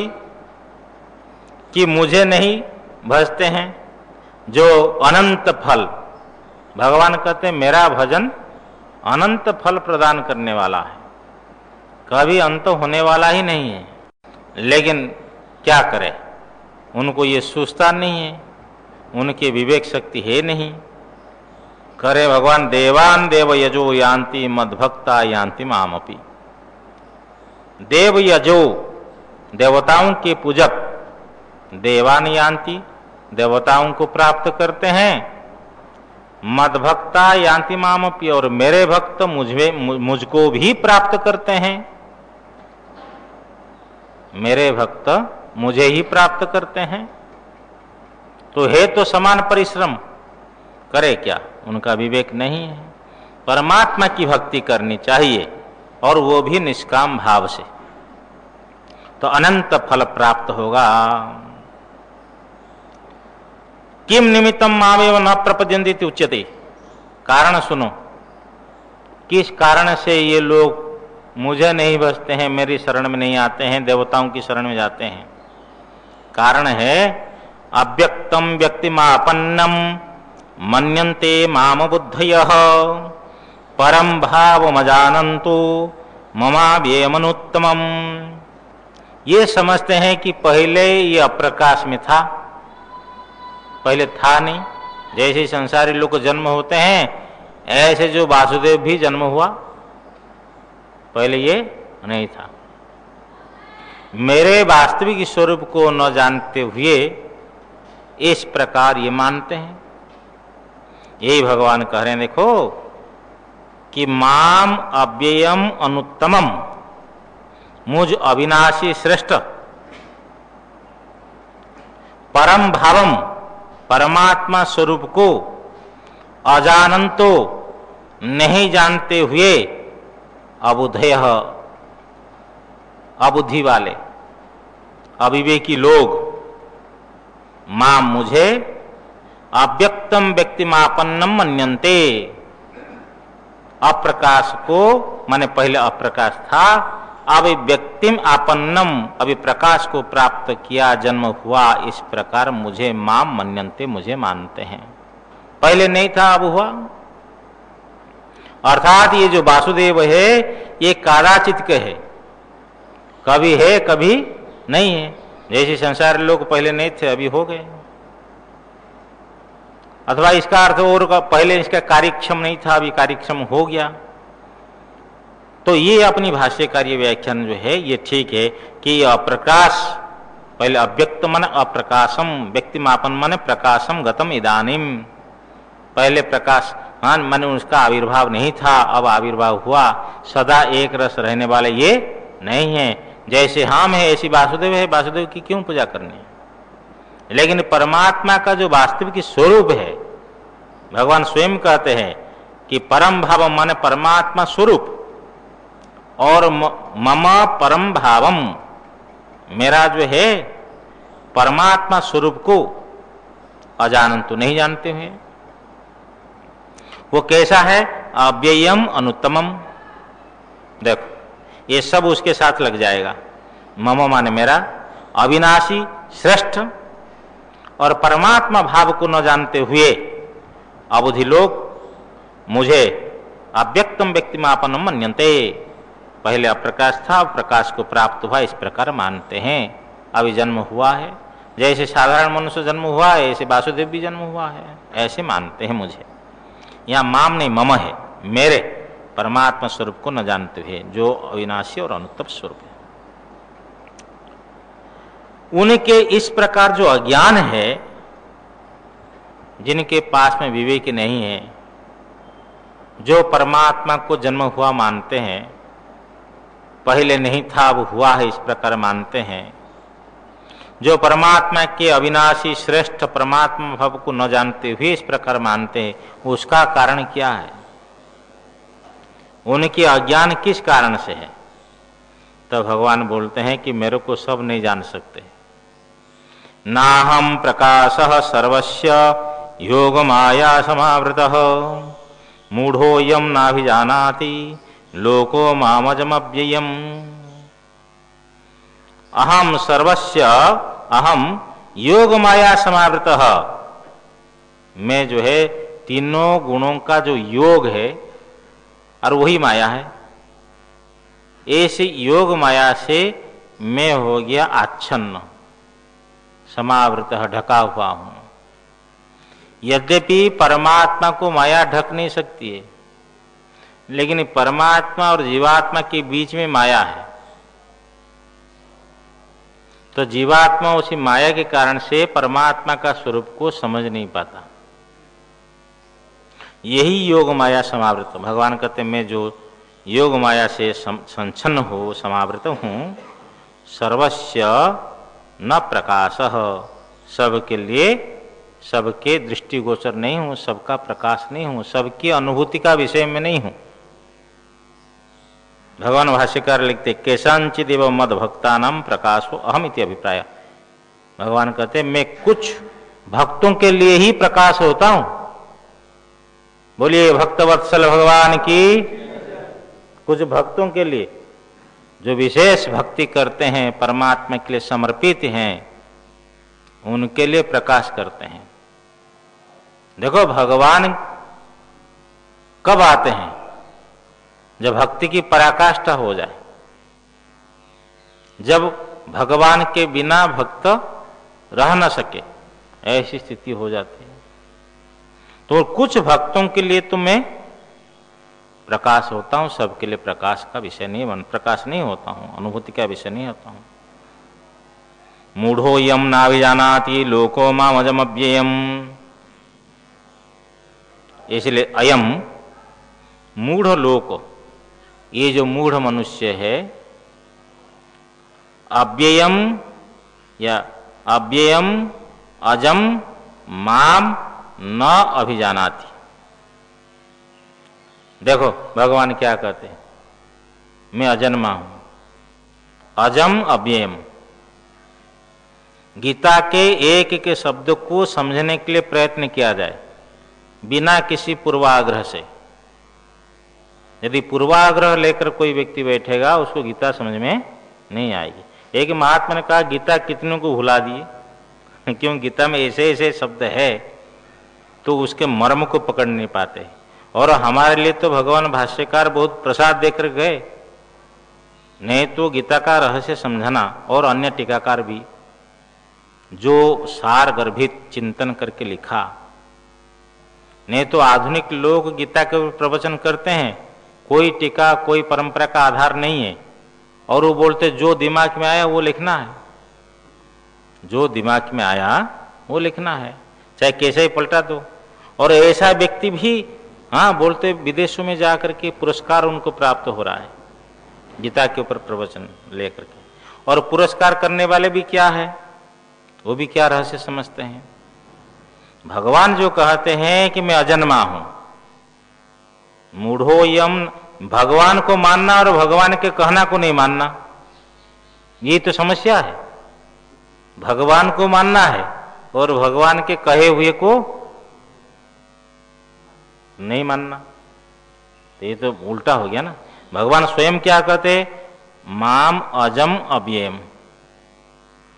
कि मुझे नहीं भजते हैं, जो अनंत फल, भगवान कहते मेरा भजन अनंत फल प्रदान करने वाला है, कभी अंत होने वाला ही नहीं है। लेकिन क्या करे, उनको ये सूझता नहीं है, उनकी विवेक शक्ति है नहीं। करे भगवान देवान देव यजो यान्ति मद्भक्ता यान्ति मामपि। देव यजो, देवताओं के पूजक, देवान यान्ति, देवताओं को प्राप्त करते हैं, मद्भक्ता यान्ति मामपि, और मेरे भक्त मुझको भी प्राप्त करते हैं। मेरे भक्त मुझे ही प्राप्त करते हैं। तो है तो समान परिश्रम, करे क्या, उनका विवेक नहीं है। परमात्मा की भक्ति करनी चाहिए, और वो भी निष्काम भाव से, तो अनंत फल प्राप्त होगा। किम निमित्तम मामेव न प्रपद्यन्ते उच्यते। कारण सुनो, किस कारण से ये लोग मुझे नहीं भजते हैं, मेरी शरण में नहीं आते हैं, देवताओं की शरण में जाते हैं। कारण है अव्यक्तम व्यक्तिमापन्नम मन्यन्ते माम बुद्धयः परम भावमजानन्तु ममाव्ययमनुत्तमम्। ये समझते हैं कि पहले ये अप्रकाश में था, पहले था नहीं। जैसे संसारी लोग को जन्म होते हैं, ऐसे जो वासुदेव भी जन्म हुआ, पहले ये नहीं था। मेरे वास्तविक स्वरूप को न जानते हुए इस प्रकार ये मानते हैं। यही भगवान कह रहे हैं, देखो कि माम अव्ययम अनुत्तमम, मुझ अविनाशी श्रेष्ठ, परम भावम, परमात्मा स्वरूप को अजानंतो, नहीं जानते हुए, अबुधय, अबुद्धि वाले, अविवेकी लोग, माम मुझे, अव्यक्तम व्यक्तिमापन्नम मन्यन्ते, अप्रकाश को, माने पहले अप्रकाश था, अब व्यक्तिम आपन्नम, अभी प्रकाश को प्राप्त किया, जन्म हुआ, इस प्रकार मुझे माम मन्यन्ते, मुझे मानते हैं। पहले नहीं था, अब हुआ। अर्थात ये जो वासुदेव है ये कादाचित है, कभी है कभी नहीं है। जैसे संसार लोग पहले नहीं थे, अभी हो गए। अथवा इसका अर्थ और पहले इसका कार्यक्षम नहीं था, अभी कार्यक्षम हो गया। तो ये अपनी भाष्यकार्य व्याख्यान जो है ये ठीक है कि अप्रकाश, पहले अव्यक्त मन अप्रकाशम, व्यक्ति मापन मन प्रकाशम गतम इदानीम। पहले प्रकाश माने उसका आविर्भाव नहीं था, अब आविर्भाव हुआ। सदा एक रस रहने वाले ये नहीं है। जैसे हम है ऐसी वासुदेव है, वासुदेव की क्यों पूजा करनी है? लेकिन परमात्मा का जो वास्तविक स्वरूप है, भगवान स्वयं कहते हैं कि परम भाव माने परमात्मा स्वरूप, और मम परम भावम, मेरा जो है परमात्मा स्वरूप को अजानंत तो नहीं जानते हैं। वो कैसा है? अव्ययम अनुत्तमम। देखो ये सब उसके साथ लग जाएगा। मम माने मेरा, अविनाशी श्रेष्ठ, और परमात्मा भाव को न जानते हुए अबुद्धि लोग मुझे अव्यक्तम व्यक्तिमापनम मन्यन्ते। पहले अप्रकाश था, प्रकाश को प्राप्त हुआ, इस प्रकार मानते हैं। अभी जन्म हुआ है, जैसे साधारण मनुष्य जन्म हुआ है ऐसे वासुदेव भी जन्म हुआ है, ऐसे मानते हैं मुझे। यहाँ माम नहीं मम है, मेरे परमात्मा स्वरूप को न जानते हुए, जो अविनाशी और अनुत्तम स्वरूप है। उनके इस प्रकार जो अज्ञान है, जिनके पास में विवेक नहीं है, जो परमात्मा को जन्म हुआ मानते हैं, पहले नहीं था अब हुआ है इस प्रकार मानते हैं, जो परमात्मा के अविनाशी श्रेष्ठ परमात्मा भाव को न जानते हुए इस प्रकार मानते हैं, उसका कारण क्या है? उनके अज्ञान किस कारण से है? तो भगवान बोलते हैं कि मेरे को सब नहीं जान सकते। नाहम प्रकाशः सर्वस्य योग माया समावृतः मूढ़ोऽयं नाभिजानाति लोको मामजमव्ययम्। अहम सर्वस्य, अहम योग माया समावृतः, मैं जो है तीनों गुणों का जो योग है और वही माया है, ऐसे योग माया से मैं हो गया आच्छन्न, समावृत ढका हुआ हूं। यद्यपि परमात्मा को माया ढक नहीं सकती है, लेकिन परमात्मा और जीवात्मा के बीच में माया है। तो जीवात्मा उसी माया के कारण से परमात्मा का स्वरूप को समझ नहीं पाता। यही योग माया समावृत। भगवान कहते मैं जो योग माया से संच्छन्न हो, समावृत हूँ, सर्वस्य न प्रकाशः, सबके लिए, सबके दृष्टिगोचर नहीं हूँ, सबका प्रकाश नहीं हूँ, सबकी अनुभूति का विषय में नहीं हूँ। भगवान भाष्यकार लिखते केशांचित एव मद भक्तानां प्रकाशो अहम इति अभिप्राय। भगवान कहते मैं कुछ भक्तों के लिए ही प्रकाश होता हूं। बोलिए भक्तवत्सल भगवान की। कुछ भक्तों के लिए जो विशेष भक्ति करते हैं, परमात्मा के लिए समर्पित हैं, उनके लिए प्रकाश करते हैं। देखो भगवान कब आते हैं? जब भक्ति की पराकाष्ठा हो जाए, जब भगवान के बिना भक्त रह न सके, ऐसी स्थिति हो जाती है। तो कुछ भक्तों के लिए तो मैं प्रकाश होता हूं, सबके लिए प्रकाश का विषय नहीं बन, प्रकाश नहीं होता हूं, अनुभूति का विषय नहीं होता हूं। मूढ़ो यम नाभिजानाति लोको मामजमव्ययम्। इसलिए अयम मूढ़ लोक, ये जो मूढ़ मनुष्य है, अव्ययम या अव्ययम अजम माम न अभिजानाति। देखो भगवान क्या कहते हैं, मैं अजन्मा हूं, अजम अव्ययम। गीता के एक एक शब्द को समझने के लिए प्रयत्न किया जाए बिना किसी पूर्वाग्रह से। यदि पूर्वाग्रह लेकर कोई व्यक्ति बैठेगा, उसको गीता समझ में नहीं आएगी। एक महात्मा ने कहा गीता कितनों को भुला दिए, क्यों? गीता में ऐसे ऐसे शब्द है तो उसके मर्म को पकड़ नहीं पाते। और हमारे लिए तो भगवान भाष्यकार बहुत प्रसाद देकर गए। नहीं तो गीता का रहस्य समझना, और अन्य टीकाकार भी जो सार गर्भित चिंतन करके लिखा। नहीं तो आधुनिक लोग गीता के प्रवचन करते हैं, कोई टीका कोई परंपरा का आधार नहीं है, और वो बोलते जो दिमाग में आया वो लिखना है, जो दिमाग में आया वो लिखना है, चाहे कैसे ही पलटा दो। और ऐसा व्यक्ति भी बोलते विदेशों में जाकर के पुरस्कार उनको प्राप्त हो रहा है गीता के ऊपर प्रवचन लेकर के। और पुरस्कार करने वाले भी क्या है, वो भी क्या रहस्य समझते हैं। भगवान जो कहते हैं कि मैं अजन्मा हूं, मूढ़ो यम, भगवान को मानना और भगवान के कहना को नहीं मानना, ये तो समस्या है। भगवान को मानना है और भगवान के कहे हुए को नहीं मानना, तो ये तो उल्टा हो गया ना। भगवान स्वयं क्या कहते, माम अजम अव्ययम,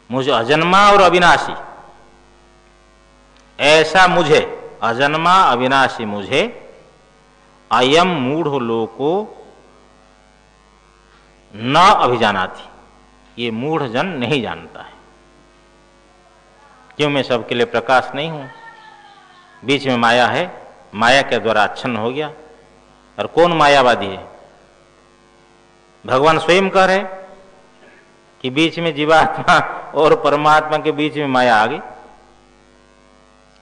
मुझे अजन्मा और अविनाशी, ऐसा मुझे अजन्मा अविनाशी मुझे अयम मूढ़ लोको न अभिजानाति, ये मूढ़ जन नहीं जानता है। क्यों, मैं सबके लिए प्रकाश नहीं हूं, बीच में माया है, माया के द्वारा आच्छन्न हो गया। और कौन मायावादी है, भगवान स्वयं कह रहे कि बीच में जीवात्मा और परमात्मा के बीच में माया आ गई,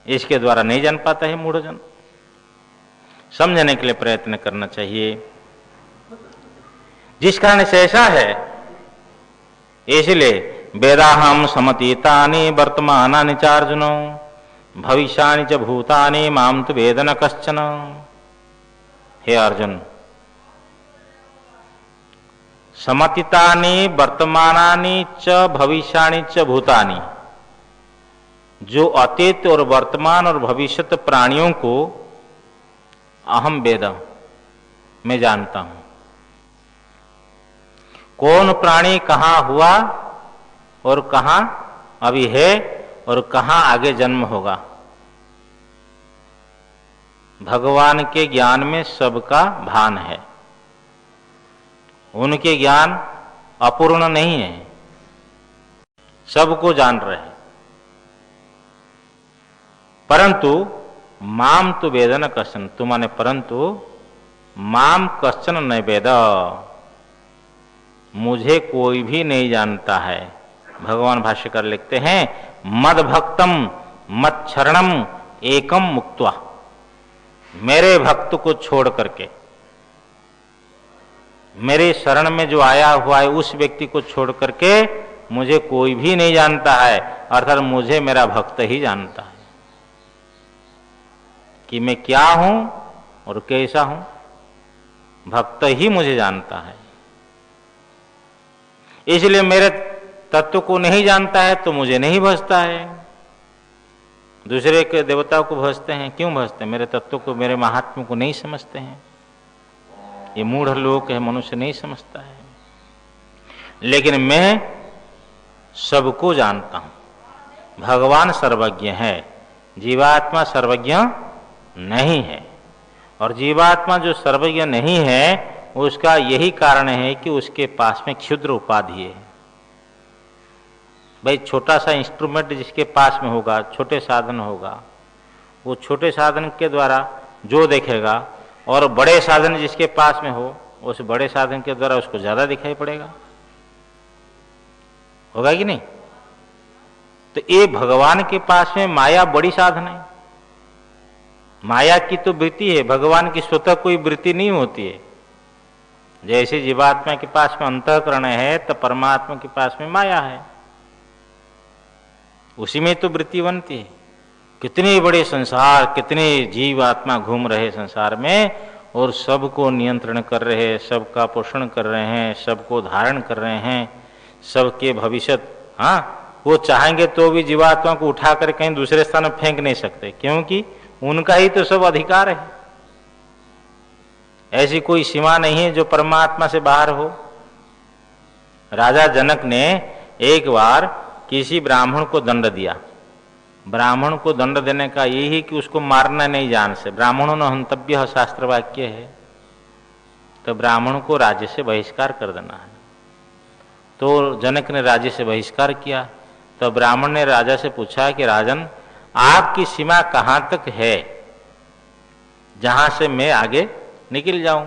इसके द्वारा नहीं जान पाता है मूढ़जन। समझने के लिए प्रयत्न करना चाहिए। जिस कारण से ऐसा है, इसलिए वेदाहम समतीतानि वर्तमानानि च अर्जुनो भविष्यानि च भूतानि माम तु वेद न कश्चन। हे अर्जुन, समतीतानि वर्तमानानि च भविष्यानि च भूतानि, जो अतीत और वर्तमान और भविष्यत प्राणियों को अहम वेद, मैं जानता हूं। कौन प्राणी कहां हुआ और कहां अभी है और कहां आगे जन्म होगा, भगवान के ज्ञान में सबका भान है। उनके ज्ञान अपूर्ण नहीं है, सबको जान रहे हैं। परंतु माम तो वेदन कश्चन, तू माने परंतु माम कश्चन न वेद, मुझे कोई भी नहीं जानता है। भगवान भाष्यकार लिखते हैं, मद भक्तम मत शरणम एकम मुक्त्वा, मेरे भक्त को छोड़ करके, मेरे शरण में जो आया हुआ है उस व्यक्ति को छोड़ करके मुझे कोई भी नहीं जानता है। अर्थात मुझे मेरा भक्त ही जानता है कि मैं क्या हूं और कैसा हूं, भक्त ही मुझे जानता है। इसलिए मेरे तत्व को नहीं जानता है तो मुझे नहीं भजता है। दूसरे के देवताओं को भजते हैं, क्यों भजते हैं? मेरे तत्व को, मेरे महात्म्य को नहीं समझते हैं। ये मूढ़ लोक है, मनुष्य नहीं समझता है। लेकिन मैं सबको जानता हूं। भगवान सर्वज्ञ है, जीवात्मा सर्वज्ञ नहीं है। और जीवात्मा जो सर्वज्ञ नहीं है उसका यही कारण है कि उसके पास में क्षुद्र उपाधि है। भाई छोटा सा इंस्ट्रूमेंट जिसके पास में होगा, छोटे साधन होगा, वो छोटे साधन के द्वारा जो देखेगा, और बड़े साधन जिसके पास में हो उस बड़े साधन के द्वारा उसको ज्यादा दिखाई पड़ेगा। होगा कि नहीं? तो ये भगवान के पास में माया बड़ी साधन है। माया की तो वृत्ति है, भगवान की स्वतः कोई वृत्ति नहीं होती है। जैसे जीवात्मा के पास में अंतःकरण है तो परमात्मा के पास में माया है, उसी में तो वृत्ति बनती है। कितने बड़े संसार, कितने जीवात्मा घूम रहे संसार में और सबको नियंत्रण कर रहे हैं, सबका पोषण कर रहे हैं, सबको धारण कर रहे हैं, सबके भविष्य। वो चाहेंगे तो भी जीवात्मा को उठाकर कहीं दूसरे स्थान में फेंक नहीं सकते, क्योंकि उनका ही तो सब अधिकार है। ऐसी कोई सीमा नहीं है जो परमात्मा से बाहर हो। राजा जनक ने एक बार किसी ब्राह्मण को दंड दिया। ब्राह्मण को दंड देने का यही कि उसको मारना नहीं जान से, ब्राह्मणों न हंतव्य शास्त्र वाक्य है, तो ब्राह्मण को राज्य से बहिष्कार कर देना है। तो जनक ने राज्य से बहिष्कार किया। तो ब्राह्मण ने राजा से पूछा कि राजन, आपकी सीमा कहाँ तक है जहां से मैं आगे निकल जाऊं?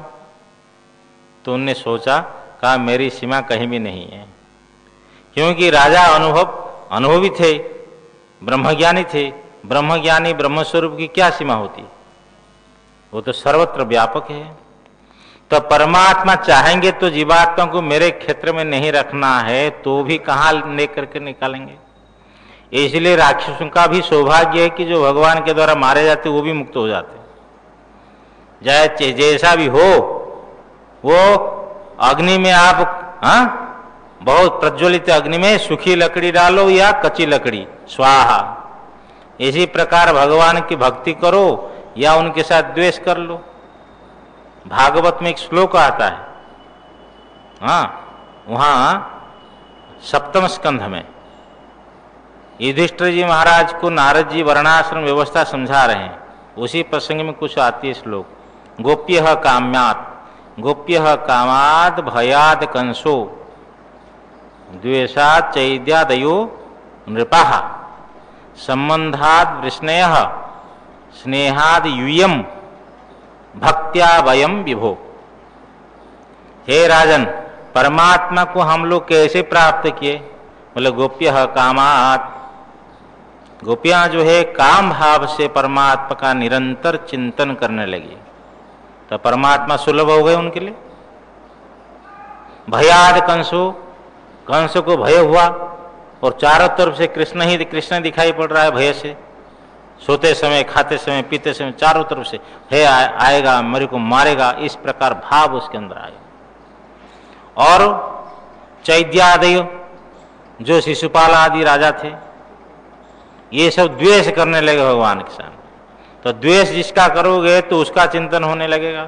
तो उनने सोचा, कहा मेरी सीमा कहीं भी नहीं है, क्योंकि राजा अनुभवी थे, ब्रह्मज्ञानी थे। ब्रह्मज्ञानी ब्रह्मस्वरूप की क्या सीमा होती? वो तो सर्वत्र व्यापक है। तो परमात्मा चाहेंगे तो जीवात्मा को मेरे क्षेत्र में नहीं रखना है तो भी कहाँ लेकर के निकालेंगे? इसलिए राक्षसों का भी सौभाग्य है कि जो भगवान के द्वारा मारे जाते वो भी मुक्त हो जाते। चाहे जैसा भी हो, वो अग्नि में आप बहुत प्रज्वलित अग्नि में सूखी लकड़ी डालो या कच्ची लकड़ी, स्वाहा। इसी प्रकार भगवान की भक्ति करो या उनके साथ द्वेष कर लो। भागवत में एक श्लोक आता है, वहां 7वें स्कंध में युधिष्ठिर जी महाराज को नारद जी वर्णाश्रम व्यवस्था समझा रहे हैं। उसी प्रसंग में कुछ आती है श्लोक, गोप्यः काम्यात् गोप्यः कामाद भयाद कंसो द्वेषात् चैद्यादयो नृपाः संबंधाद वृष्णयः स्नेहाद यूयम भक्त्या वयम विभो। हे राजन, परमात्मा को हम लोग कैसे प्राप्त किए? बोले गोप्यः कामात्, गोपियां जो है काम भाव से परमात्मा का निरंतर चिंतन करने लगी तो परमात्मा सुलभ हो गए उनके लिए। भयाद कंसो, कंस को भय हुआ और चारों तरफ से कृष्ण ही कृष्ण दिखाई पड़ रहा है भय से। सोते समय, खाते समय, पीते समय चारों तरफ से है आएगा, मेरे को मारेगा, इस प्रकार भाव उसके अंदर आएगा। और चैद्यादय जो शिशुपाल आदि राजा थे, ये सब द्वेष करने लगे भगवान के सामने। तो द्वेष जिसका करोगे तो उसका चिंतन होने लगेगा।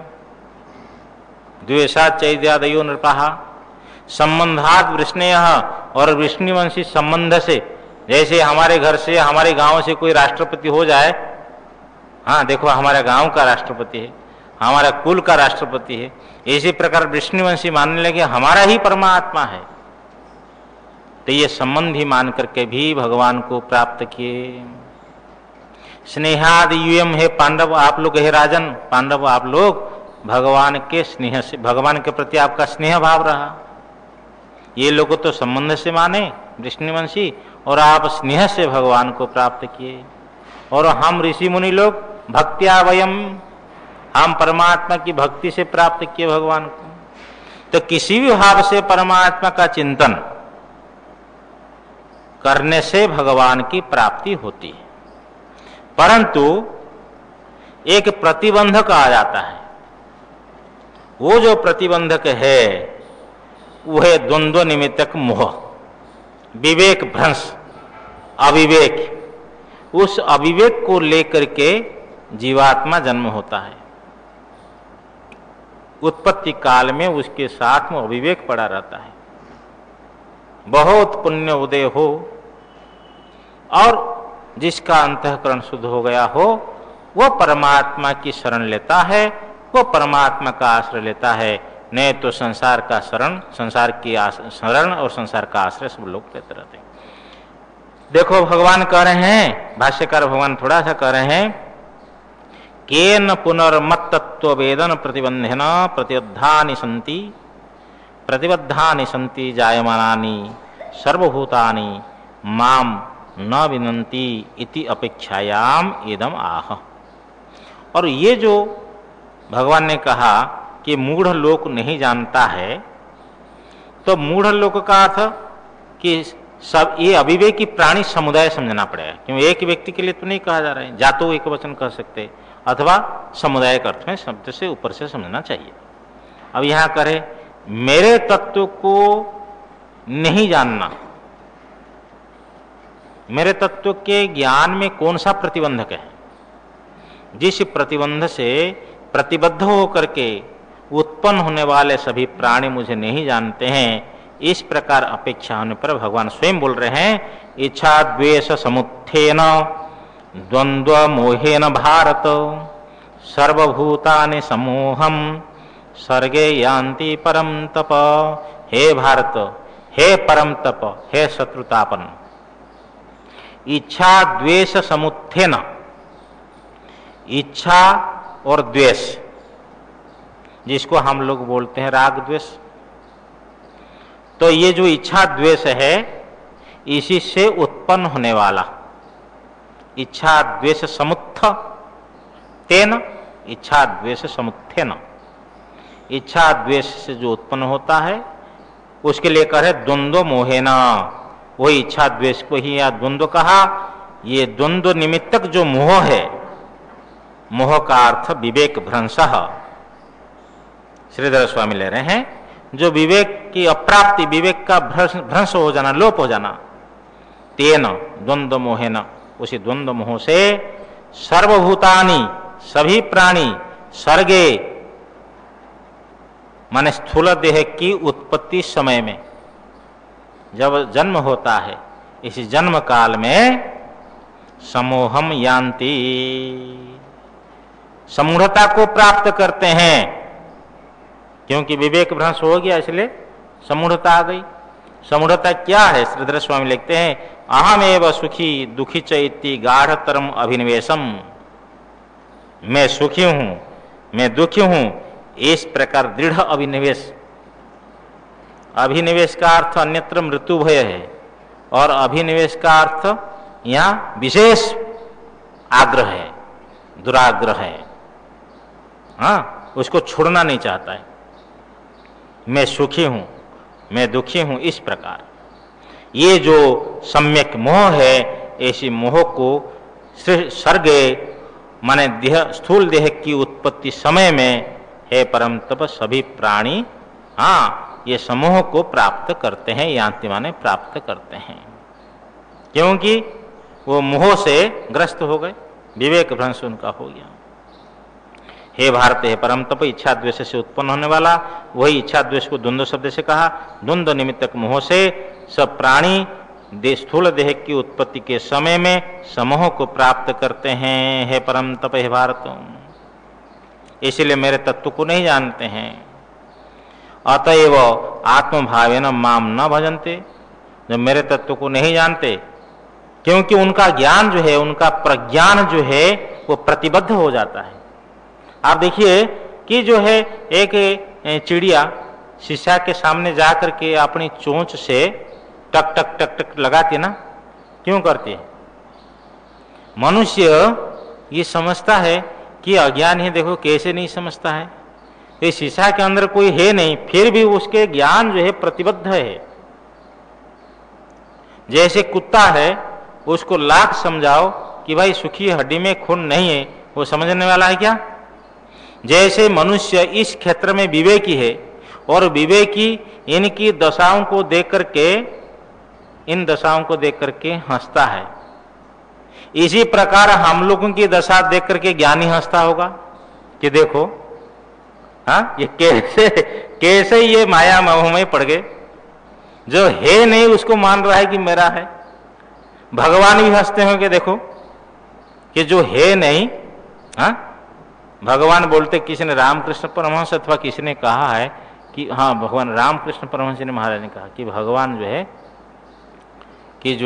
द्वेषात् चैद्यादयो नृपाः संबंधात् वृष्णयः, और वृष्णिवंशी संबंध से, जैसे हमारे घर से, हमारे गांव से कोई राष्ट्रपति हो जाए, देखो हमारे गांव का राष्ट्रपति है, हमारा कुल का राष्ट्रपति है, इसी प्रकार वृष्णिवंशी मानने लगे हमारा ही परमात्मा है। तो ये संबंध ही मान करके भी भगवान को प्राप्त किए। स्नेहाद यूयम, हे पांडव आप लोग, हे राजन पांडव आप लोग भगवान के स्नेह से, भगवान के प्रति आपका स्नेह भाव रहा। ये लोग तो संबंध से माने वृष्णिवंशी, और आप स्नेह से भगवान को प्राप्त किए। और हम ऋषि मुनि लोग भक्त्या वयम, हम परमात्मा की भक्ति से प्राप्त किए भगवान को। तो किसी भी भाव से परमात्मा का चिंतन करने से भगवान की प्राप्ति होती है, परंतु एक प्रतिबंधक आ जाता है। वो जो प्रतिबंधक है वो है द्वंद्व निमित्तक मोह, विवेक भ्रंश, अविवेक। उस अविवेक को लेकर के जीवात्मा जन्म होता है। उत्पत्ति काल में उसके साथ में अविवेक पड़ा रहता है। बहुत पुण्य उदय हो और जिसका अंतःकरण शुद्ध हो गया हो, वो परमात्मा की शरण लेता है, वो परमात्मा का आश्रय लेता है। नहीं तो संसार का शरण, संसार की शरण और संसार का आश्रय सब लोग लेते रहते हैं। देखो भगवान कह रहे हैं, भाष्यकार भगवान थोड़ा सा कह रहे हैं, केन पुनर्मत्तत्व वेदन प्रतिबंधेन प्रतिबद्धानि सन्ति, प्रतिबद्धानि सन्ति जायमानानि सर्वभूतानि माम न विनन्ति इति अपेक्षायाम इदम आह। और ये जो भगवान ने कहा कि मूढ़ लोक नहीं जानता है, तो मूढ़ लोक का अर्थ कि सब ये अविवेकी प्राणी समुदाय समझना पड़ेगा, क्योंकि एक व्यक्ति के लिए तो नहीं कहा जा रहा है, जातो एक वचन कह सकते, अथवा समुदाय के अर्थ में शब्द से ऊपर से समझना चाहिए। अब यहां करे मेरे तत्व को नहीं जानना, मेरे तत्व के ज्ञान में कौन सा प्रतिबंधक है? जिस प्रतिबंध से प्रतिबद्ध होकर के उत्पन्न होने वाले सभी प्राणी मुझे नहीं जानते हैं, इस प्रकार अपेक्षा होने पर भगवान स्वयं बोल रहे हैं, इच्छा द्वेष समुत्थेन द्वंद्व मोहेन भारत सर्वभूतानि समूहम सर्गे यान्ति परम तप। हे भारत, हे परम तप, हे शत्रुतापन, इच्छा द्वेष समुत्थेन, इच्छा और द्वेष जिसको हम लोग बोलते हैं राग द्वेष, तो ये जो इच्छा द्वेष है इसी से उत्पन्न होने वाला इच्छा द्वेष समुत्थ तेन, इच्छा द्वेष समुत्थेन, इच्छा द्वेष से जो उत्पन्न होता है उसके लिए कहे द्वंद्व मोहेना, वही इच्छा द्वेष को ही या द्वंद्व कहा। ये द्वंद्व निमित्तक जो मोह है, मोह का अर्थ विवेक भ्रंशः, श्रीधर स्वामी ले रहे हैं, जो विवेक की अप्राप्ति, विवेक का भ्रंश हो जाना, लोप हो जाना, तेन द्वंद्व मोहेन, उसी द्वंद्व मोह से सर्वभूतानि, सभी प्राणी, सर्गे माने स्थूल देह की उत्पत्ति समय में, जब जन्म होता है इसी जन्म काल में समोहम यान्ति, समूढ़ता को प्राप्त करते हैं, क्योंकि विवेक भ्रंश हो गया इसलिए समूढ़ता आ गई। समूढ़ता क्या है? श्रीधर स्वामी लिखते हैं, अहमेव सुखी दुखी च इति गाढ़तरम अभिनिवेशम, मैं सुखी हूं, मैं दुखी हूं, इस प्रकार दृढ़ अभिनिवेश। अभिनिवेश का अर्थ अन्यत्र मृत्यु भय है, और अभिनिवेश का अर्थ यहाँ विशेष आग्रह है, दुराग्रह है, हाँ, उसको छोड़ना नहीं चाहता है। मैं सुखी हूं, मैं दुखी हूं, इस प्रकार ये जो सम्यक मोह है, ऐसी मोह को सर्गे माने देह, स्थूल देह की उत्पत्ति समय में, हे परम तप, सभी प्राणी हाँ ये समूह को प्राप्त करते हैं, यान्ति माने प्राप्त करते हैं, क्योंकि वो मोह से ग्रस्त हो गए, विवेक भ्रंश उनका हो गया। हे भारत, हे परम तप, इच्छा द्वेष से उत्पन्न होने वाला, वही इच्छा द्वेष को द्वंद्व शब्द से कहा। द्वंद्व निमित्तक मोह से सब प्राणी स्थूल देह की उत्पत्ति के समय में समूह को प्राप्त करते हैं। हे परम तप, हे भारत, इसलिए मेरे तत्व को नहीं जानते हैं। अतएव आत्मभावेन माम न भजन्ते, जब मेरे तत्व को नहीं जानते, क्योंकि उनका ज्ञान जो है, उनका प्रज्ञान जो है वो प्रतिबद्ध हो जाता है। आप देखिए कि जो है एक चिड़िया शीशा के सामने जाकर के अपनी चोंच से टक टक टक टक लगाती है ना, क्यों करती है? मनुष्य ये समझता है कि अज्ञान है, देखो कैसे नहीं समझता है, ये शीशा के अंदर कोई है नहीं, फिर भी उसके ज्ञान जो है प्रतिबद्ध है। जैसे कुत्ता है, उसको लाख समझाओ कि भाई सूखी हड्डी में खून नहीं है, वो समझने वाला है क्या? जैसे मनुष्य इस क्षेत्र में विवेकी है, और विवेकी इनकी दशाओं को देख करके, इन दशाओं को देख करके हंसता है, इसी प्रकार हम लोगों की दशा देख करके ज्ञानी हंसता होगा कि देखो हाँ ये कैसे ये माया मोह में पड़ गए, जो है नहीं उसको मान रहा है कि मेरा है। भगवान भी हंसते होंगे, देखो कि जो है नहीं, हाँ भगवान बोलते, किसी ने रामकृष्ण परमहंस अथवा किसी ने कहा है कि हाँ भगवान रामकृष्ण परमहंस ने महाराज ने कहा कि भगवान जो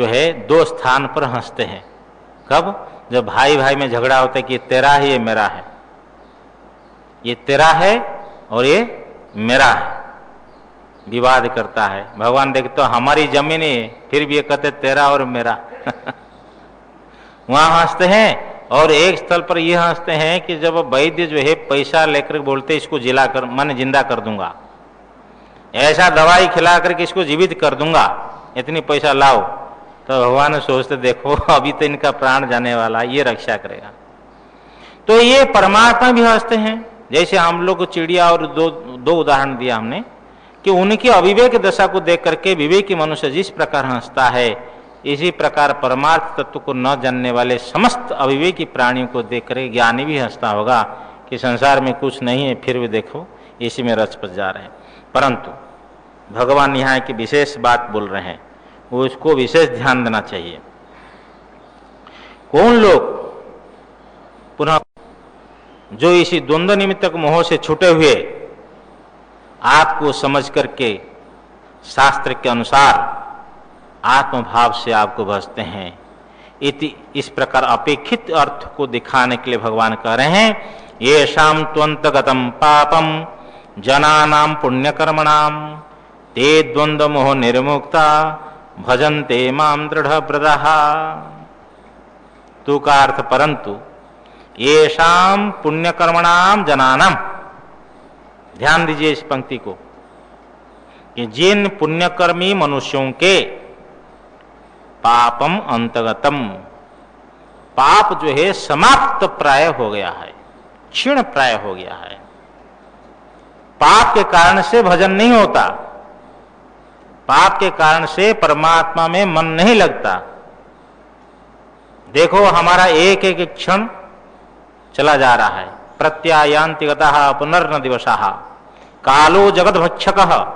है दो स्थान पर हंसते हैं। कब? जब भाई भाई में झगड़ा होता है कि तेरा है ये मेरा है, ये तेरा है और ये मेरा है, विवाद करता है। भगवान देखते तो हमारी जमीन है, फिर भी ये कहते तेरा और मेरा वहां हंसते हैं। और एक स्थल पर यह हंसते हैं कि जब वैद्य जो है पैसा लेकर बोलते इसको जिला कर, मन जिंदा कर दूंगा, ऐसा दवाई खिला करके इसको जीवित कर दूंगा, इतनी पैसा लाओ, तो भगवान सोचते देखो अभी तो इनका प्राण जाने वाला, ये रक्षा करेगा। तो ये परमात्मा भी हंसते हैं। जैसे हम लोग चिड़िया और दो उदाहरण दिया हमने कि उनकी अविवेक दशा को देख करके विवेकी मनुष्य जिस प्रकार हंसता है, इसी प्रकार परमार्थ तत्व को न जानने वाले समस्त अविवेकी प्राणियों को देख कर ज्ञानी भी हंसता होगा कि संसार में कुछ नहीं है, फिर भी देखो इसी में रच पच जा रहे हैं। परंतु भगवान यहाँ की विशेष बात बोल रहे हैं, वो उसको विशेष ध्यान देना चाहिए। कौन लोग पुनः जो इसी द्वंद्व निमित्तक मोह से छूटे हुए आपको समझ करके शास्त्र के अनुसार आत्मभाव से आपको भजते हैं। इस प्रकार अपेक्षित अर्थ को दिखाने के लिए भगवान कह रहे हैं, येषां त्वन्तगतं पापम जनानां पुण्यकर्मणाम ते द्वंद्व मोह निर्मुक्ता भजन्ते माम दृढ़व्रताः। तू का अर्थ परंतु येषां पुण्यकर्मणाम जनानाम, ध्यान दीजिए इस पंक्ति को, कि जिन पुण्यकर्मी मनुष्यों के पापम अंतगतम, पाप जो है समाप्त प्राय हो गया है, क्षीण प्राय हो गया है। पाप के कारण से भजन नहीं होता, पाप के कारण से परमात्मा में मन नहीं लगता। देखो हमारा एक एक क्षण चला जा रहा है। प्रत्यायांति गतः पुनर्न दिवसः कालो जगत भक्षकः,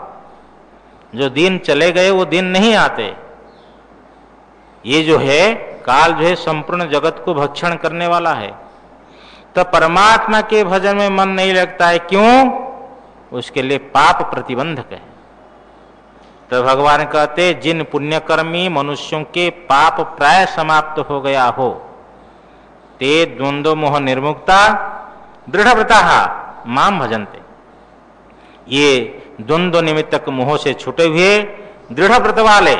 जो दिन चले गए वो दिन नहीं आते। ये जो है काल जो है संपूर्ण जगत को भक्षण करने वाला है। तो परमात्मा के भजन में मन नहीं लगता है, क्यों? उसके लिए पाप प्रतिबंधक है। तो भगवान कहते जिन पुण्यकर्मी मनुष्यों के पाप प्राय समाप्त हो गया हो, ते द्वंद्व मोह निर्मुक्ता दृढ़व्रता माम भजन्ते, ये द्वंद्व निमित्तक मोह से छूटे हुए दृढ़ व्रत वाले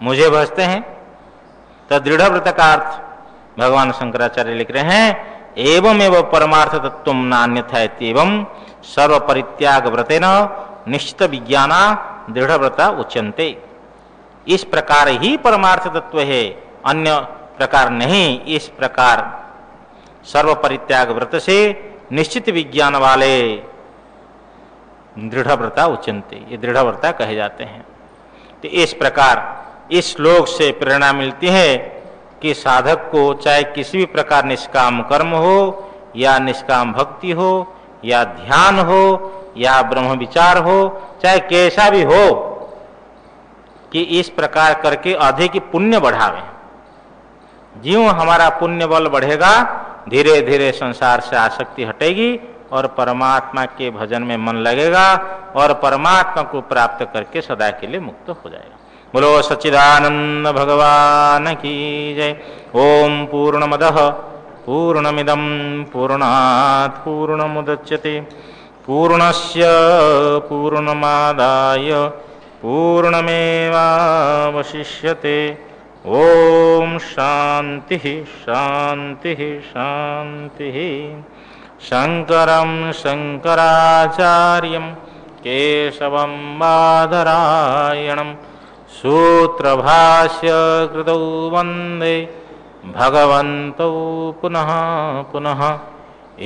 मुझे भजते हैं। तो दृढ़ व्रत का अर्थ भगवान शंकराचार्य लिख रहे हैं, एवं एवं परमार्थ तत्व नान्यथा एवं सर्व परित्याग व्रतेन निश्चित विज्ञाना दृढ़ व्रता उच्यन्ते। इस प्रकार ही परमार्थ तत्व है, अन्य प्रकार नहीं। इस प्रकार सर्व परित्याग व्रत से निश्चित विज्ञान वाले दृढ़ व्रता उच्यन्ते, ये दृढ़ व्रता कहे जाते हैं। तो इस प्रकार इस श्लोक से प्रेरणा मिलती है कि साधक को चाहे किसी भी प्रकार निष्काम कर्म हो या निष्काम भक्ति हो या ध्यान हो या ब्रह्म विचार हो, चाहे कैसा भी हो, कि इस प्रकार करके अधिक पुण्य बढ़ावे। ज्यों हमारा पुण्य बल बढ़ेगा, धीरे धीरे संसार से आसक्ति हटेगी और परमात्मा के भजन में मन लगेगा और परमात्मा को प्राप्त करके सदा के लिए मुक्त हो जाएगा। बोलो सच्चिदानंद भगवान की जय। ओम पूर्णमदः पूर्णमिदं पूर्णात् पूर्णमुदच्यते पूर्णस्य पूर्णमादाय पूर्णमेवावशिष्यते। ओम शांति शांति शांति। शंकरं शंकराचार्यं केशवं बादरायणं सूत्रभाष्य कृतौ वन्दे भगवन्तौ पुनः पुनः।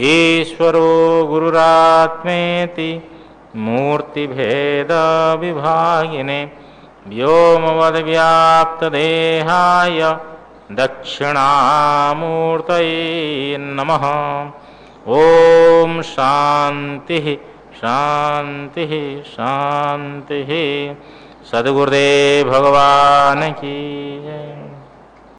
ईश्वरो गुरुरात्मेति मूर्तिभेदविभागिने व्योमवद्व्याप्तदेहाय दक्षिणामूर्तये नमः। ओम शांति शांति शांति। सद्गुरुदेव भगवान की जय।